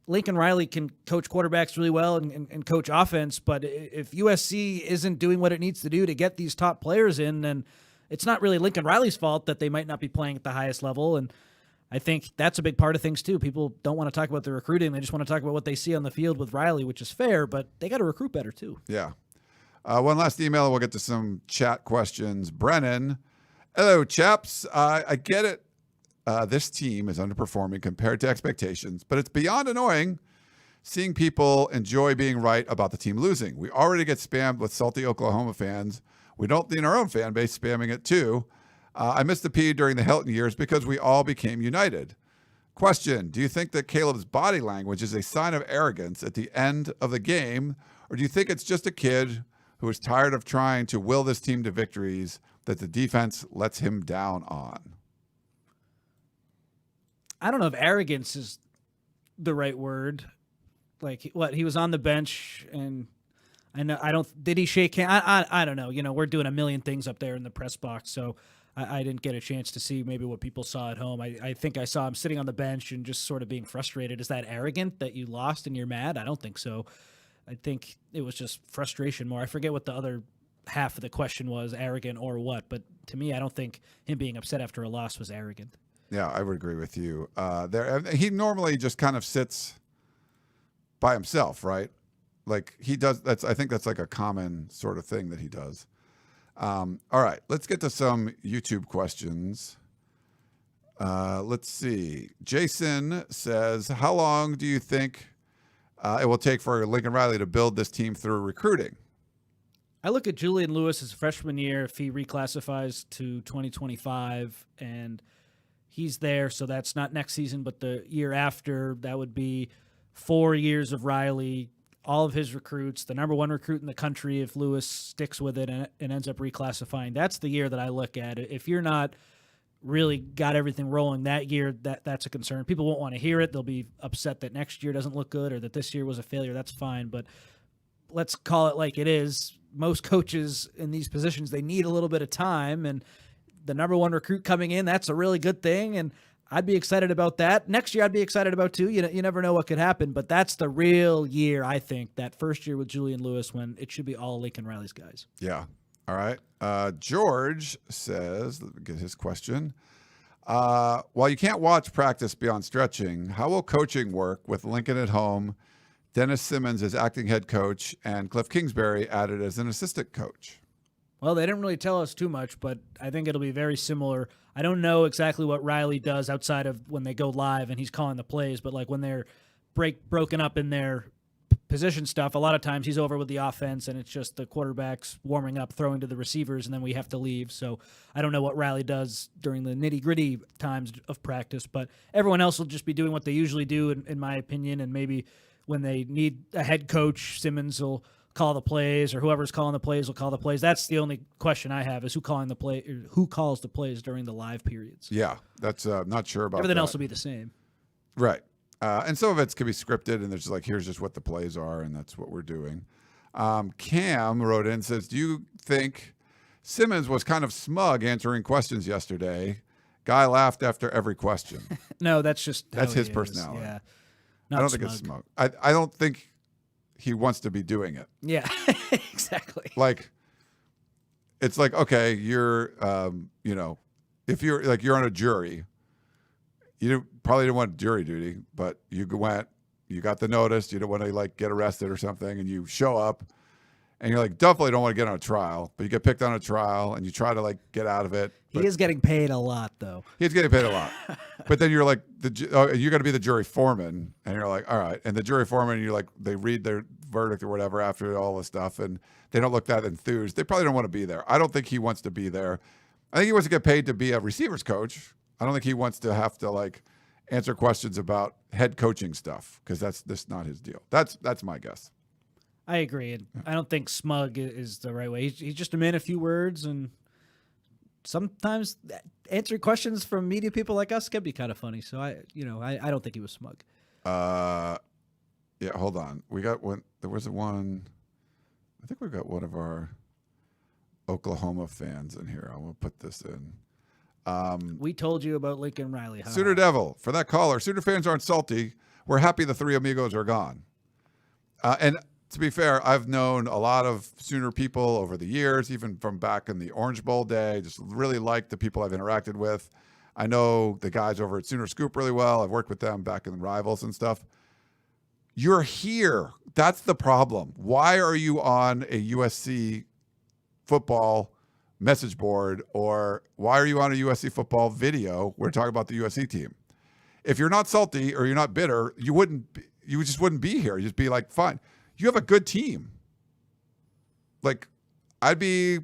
Lincoln Riley can coach quarterbacks really well and coach offense, but if USC isn't doing what it needs to do to get these top players in, then it's not really Lincoln Riley's fault that they might not be playing at the highest level. And I think that's a big part of things too. People don't want to talk about the recruiting. They just want to talk about what they see on the field with Riley, which is fair, but they got to recruit better too.
Yeah. One last email, and we'll get to some chat questions. Brennan, hello, chaps. I get it. This team is underperforming compared to expectations, but it's beyond annoying seeing people enjoy being right about the team losing. We already get spammed with salty Oklahoma fans. We don't need our own fan base spamming it too. I missed the P during the Hilton years because we all became united. Question, do you think that Caleb's body language is a sign of arrogance at the end of the game, or do you think it's just a kid who is tired of trying to will this team to victories that the defense lets him down on?
I don't know if arrogance is the right word. Like, what, he was on the bench, and did he shake hands? I don't know. We're doing a million things up there in the press box, so I didn't get a chance to see maybe what people saw at home. I think I saw him sitting on the bench and just sort of being frustrated. Is that arrogant that you lost and you're mad? I don't think so. I think it was just frustration more. I forget what the other half of the question was, arrogant or what. But to me, I don't think him being upset after a loss was arrogant.
Yeah, I would agree with you. He normally just kind of sits by himself, right? Like he does. I think that's like a common sort of thing that he does. All right, let's get to some YouTube questions. Let's see. Jason says, how long do you think it will take for Lincoln Riley to build this team through recruiting?
I look at Julian Lewis's freshman year, if he reclassifies to 2025, and he's there, so that's not next season, but the year after, that would be 4 years of Riley, all of his recruits, the number one recruit in the country if Lewis sticks with it and ends up reclassifying. That's the year that I look at. If you're not really got everything rolling that year, that's a concern. People won't want to hear it. They'll be upset that next year doesn't look good or that this year was a failure. That's fine, but let's call it like it is. Most coaches in these positions, they need a little bit of time, and the number one recruit coming in, that's a really good thing, and I'd be excited about that. Next year, I'd be excited about too. You never know what could happen, but that's the real year, I think, that first year with Julian Lewis when it should be all Lincoln Riley's guys.
Yeah. All right. George says, let me get his question. While you can't watch practice beyond stretching, how will coaching work with Lincoln at home, Dennis Simmons as acting head coach, and Cliff Kingsbury added as an assistant coach?
Well, they didn't really tell us too much, but I think it'll be very similar. I don't know exactly what Riley does outside of when they go live and he's calling the plays, but like when they're broken up in their position stuff, a lot of times he's over with the offense and it's just the quarterbacks warming up, throwing to the receivers, and then we have to leave. So I don't know what Riley does during the nitty-gritty times of practice, but everyone else will just be doing what they usually do, in my opinion, and maybe when they need a head coach, Simmons will call the plays, or whoever's calling the plays will call the plays. That's the only question I have, is who calls the plays during the live periods.
Yeah, that's not sure about
Everything
that.
else will be the same.
Right. And some of it can be scripted, and there's just like, here's just what the plays are, and that's what we're doing. Cam wrote in, says, do you think Simmons was kind of smug answering questions yesterday? Guy laughed after every question.
No, that's just
That's
how
his
he
personality.
Is. Yeah.
I don't think it's smug. I don't think he wants to be doing it.
Yeah, exactly.
Like, it's like, okay, you're, if you're like, you're on a jury, you probably didn't want jury duty, but you went, you got the notice, you don't want to like get arrested or something, and you show up, and you're like, definitely don't want to get on a trial, but you get picked on a trial, and you try to like get out of it.
He is getting paid a lot, though.
He's getting paid a lot. But then you're like, you're going to be the jury foreman, and you're like, all right. And the jury foreman, you're like, they read their verdict or whatever after all this stuff, and they don't look that enthused. They probably don't want to be there. I don't think he wants to be there. I think he wants to get paid to be a receivers coach. I don't think he wants to have to like answer questions about head coaching stuff, because that's just not his deal. That's my guess.
I agree. And I don't think smug is the right way. He's just a man of few words, and sometimes answering questions from media people like us can be kind of funny. So I don't think he was smug.
Yeah, hold on. We got one. There was one. I think we've got one of our Oklahoma fans in here. I will put this in.
We told you about Lincoln Riley. Huh?
Sooner Devil, for that caller. Sooner fans aren't salty. We're happy the three amigos are gone. And to be fair, I've known a lot of Sooner people over the years, even from back in the Orange Bowl day. Just really like the people I've interacted with. I know the guys over at Sooner Scoop really well. I've worked with them back in the Rivals and stuff. You're here. That's the problem. Why are you on a USC football message board, or why are you on a USC football video? We're talking about the USC team. If you're not salty or you're not bitter, you just wouldn't be here. You'd just be like, fine. You have a good team. Like, I'd be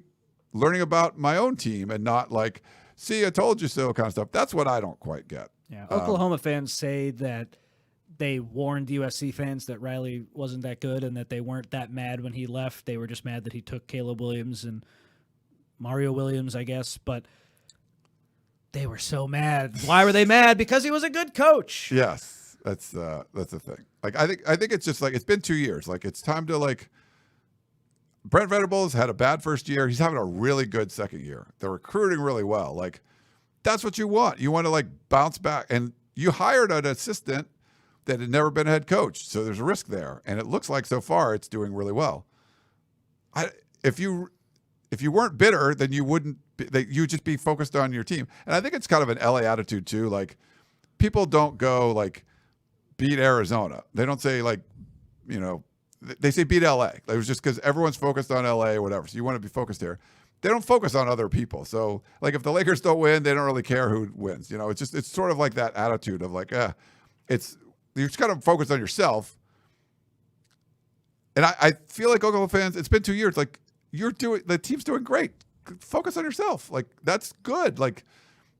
learning about my own team and not like, see, I told you so kind of stuff. That's what I don't quite get.
Yeah. Oklahoma fans say that they warned USC fans that Riley wasn't that good and that they weren't that mad when he left. They were just mad that he took Caleb Williams and Mario Williams, I guess. But they were so mad. Why were they mad? Because he was a good coach.
Yes, that's the thing. Like, I think it's just like, it's been 2 years. Like, it's time to like. Brent Venables had a bad first year. He's having a really good second year. They're recruiting really well. Like, that's what you want. You want to like bounce back. And you hired an assistant that had never been a head coach, so there's a risk there. And it looks like so far it's doing really well. If you weren't bitter, then you wouldn't. You'd just be focused on your team. And I think it's kind of an LA attitude too. Like, people don't go like beat Arizona. They don't say like, they say beat LA. It was just because everyone's focused on LA or whatever. So you want to be focused here. They don't focus on other people. So like, if the Lakers don't win, they don't really care who wins. It's sort of like that attitude of like, you're just kind of focused on yourself. And I feel like Oklahoma fans, it's been 2 years. Like, the team's doing great. Focus on yourself. Like, that's good. Like,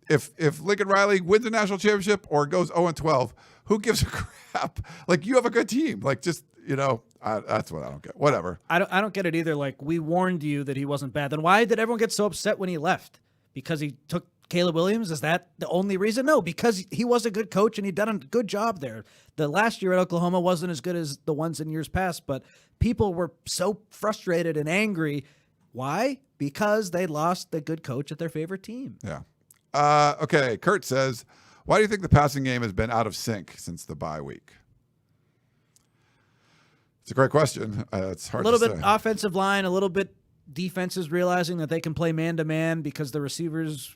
if Lincoln Riley wins a national championship or goes 0-12, who gives a crap? Like, you have a good team. Like, just, that's what I don't get. Whatever.
I don't get it either. Like, we warned you that he wasn't bad. Then why did everyone get so upset when he left? Because he took Caleb Williams? Is that the only reason? No, because he was a good coach and he'd done a good job there. The last year at Oklahoma wasn't as good as the ones in years past, but people were so frustrated and angry. Why? Because they lost the good coach at their favorite team.
Yeah. Okay. Kurt says, why do you think the passing game has been out of sync since the bye week? It's a great question. It's hard to say.
A little bit offensive line, a little bit defenses realizing that they can play man-to-man because the receivers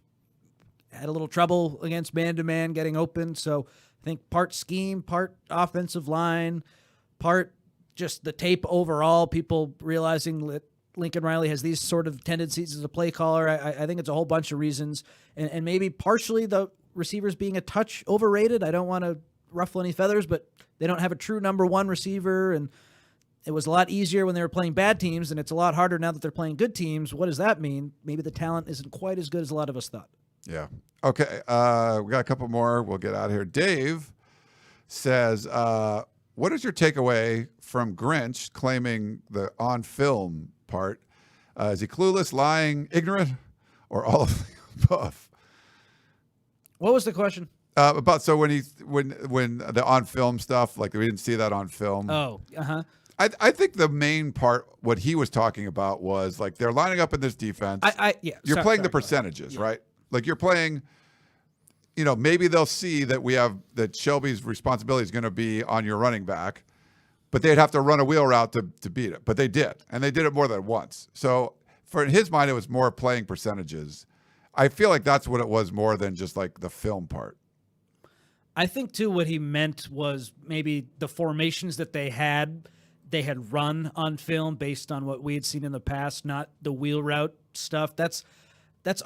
had a little trouble against man-to-man getting open. So I think part scheme, part offensive line, part just the tape overall, people realizing that Lincoln Riley has these sort of tendencies as a play caller. I think it's a whole bunch of reasons. And maybe partially the receivers being a touch overrated. I don't want to ruffle any feathers, but they don't have a true number one receiver. And it was a lot easier when they were playing bad teams, and it's a lot harder now that they're playing good teams. What does that mean? Maybe the talent isn't quite as good as a lot of us thought.
Yeah. Okay. We got a couple more. We'll get out of here. Dave says, what is your takeaway from Grinch claiming the on film part? Is he clueless, lying, ignorant, or all of the above?
What was the question?
About when the on film stuff, like we didn't see that on film.
Oh,
I think the main part, what he was talking about was like they're lining up in this defense. You're playing the percentages, right? Like you're playing, maybe they'll see that Shelby's responsibility is going to be on your running back, but they'd have to run a wheel route to beat it. But they did, and they did it more than once. So in his mind, it was more playing percentages. I feel like that's what it was more than just like the film part.
I think, too, what he meant was maybe the formations that they had run on film based on what we had seen in the past, not the wheel route stuff. That's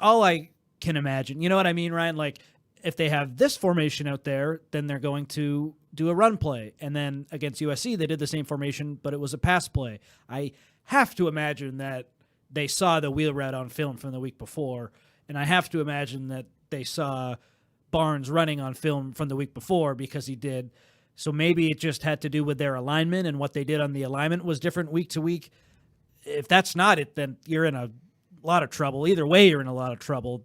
all I can imagine. You know what I mean, Ryan? Like, if they have this formation out there, then they're going to do a run play. And then against USC, they did the same formation, but it was a pass play. I have to imagine that they saw the wheel route on film from the week before, and I have to imagine that they saw Barnes running on film from the week before because he did. So maybe it just had to do with their alignment, and what they did on the alignment was different week to week. If that's not it, then you're in a lot of trouble. Either way, you're in a lot of trouble.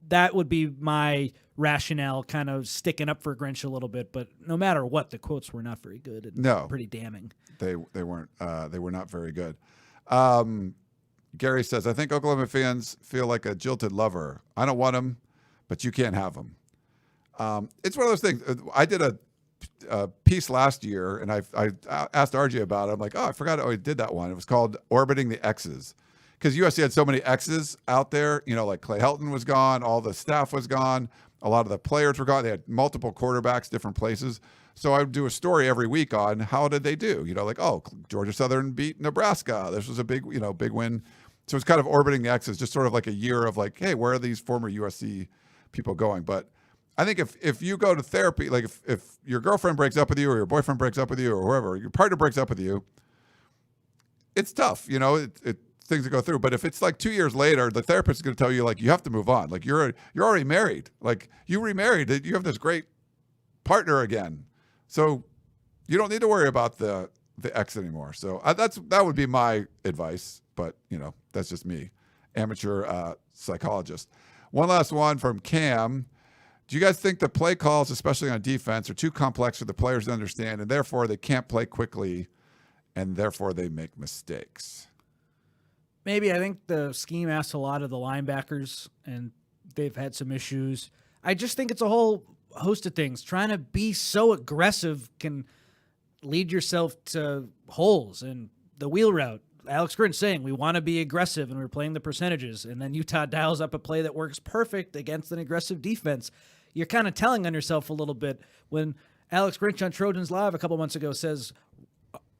That would be my rationale, kind of sticking up for Grinch a little bit. But no matter what, the quotes were not very good and pretty damning.
They weren't. They were not very good. Gary says, I think Oklahoma fans feel like a jilted lover. I don't want him, but you can't have him. It's one of those things. I did a piece last year, and I asked RJ about it. I'm like, I forgot I did that one. It was called Orbiting the X's, because USC had so many X's out there. Like Clay Helton was gone, all the staff was gone, a lot of the players were gone. They had multiple quarterbacks, different places. So I would do a story every week on how did they do. Georgia Southern beat Nebraska. This was a big win. So it's kind of orbiting the X's, just sort of like a year of like, hey, where are these former USC people going? But I think if you go to therapy, like if your girlfriend breaks up with you or your boyfriend breaks up with you or whoever, your partner breaks up with you, it's tough, things to go through. But if it's like 2 years later, the therapist is going to tell you like you have to move on. Like you're already married. Like you remarried. You have this great partner again. So you don't need to worry about the ex anymore. So that would be my advice. But that's just me, amateur psychologist. One last one from Cam. Do you guys think the play calls, especially on defense, are too complex for the players to understand, and therefore they can't play quickly, and therefore they make mistakes?
Maybe. I think the scheme asks a lot of the linebackers, and they've had some issues. I just think it's a whole host of things. Trying to be so aggressive can lead yourself to holes. And the wheel route, Alex Grinch saying, we want to be aggressive, and we're playing the percentages. And then Utah dials up a play that works perfect against an aggressive defense. You're kind of telling on yourself a little bit when Alex Grinch on Trojans Live a couple months ago says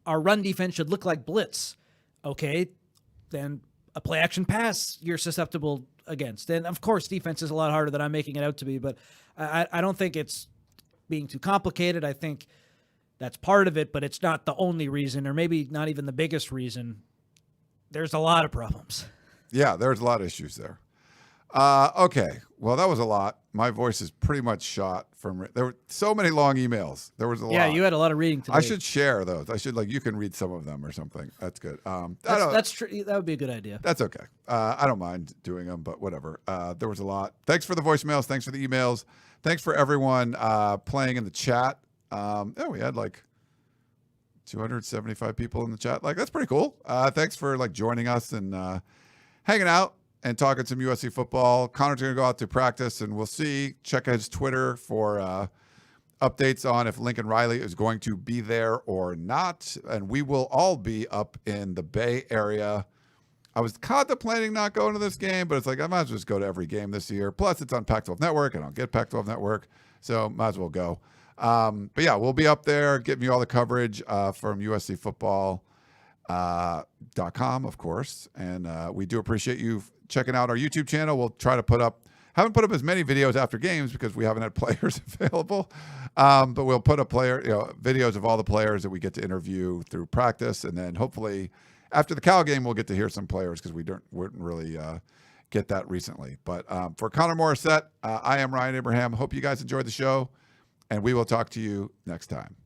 our run defense should look like blitz. Okay, then a play action pass you're susceptible against. And of course, defense is a lot harder than I'm making it out to be, but I don't think it's being too complicated. I think that's part of it, but it's not the only reason, or maybe not even the biggest reason. There's a lot of problems.
Yeah, there's a lot of issues there. Okay, well, that was a lot. My voice is pretty much shot from. There were so many long emails. There was a lot.
Yeah, you had a lot of reading today.
I should share those. You can read some of them or something. That's good.
That's true. That would be a good idea.
That's okay. I don't mind doing them, but whatever. There was a lot. Thanks for the voicemails. Thanks for the emails. Thanks for everyone playing in the chat. We had like 275 people in the chat. Like, that's pretty cool. Thanks for like joining us and hanging out and talking some USC football. Connor's going to go out to practice, and we'll see. Check his Twitter for updates on if Lincoln Riley is going to be there or not. And we will all be up in the Bay Area. I was contemplating not going to this game, but it's like I might as well just go to every game this year. Plus, it's on Pac-12 Network. I don't get Pac-12 Network, so might as well go. But yeah, we'll be up there giving you all the coverage from USCFootball.com, of course. And we do appreciate you checking out our YouTube channel. We'll try to haven't put up as many videos after games because we haven't had players available. But we'll put up videos of all the players that we get to interview through practice. And then hopefully after the Cal game, we'll get to hear some players because we didn't really get that recently. But for Connor Morrissette, I am Ryan Abraham. Hope you guys enjoyed the show, and we will talk to you next time.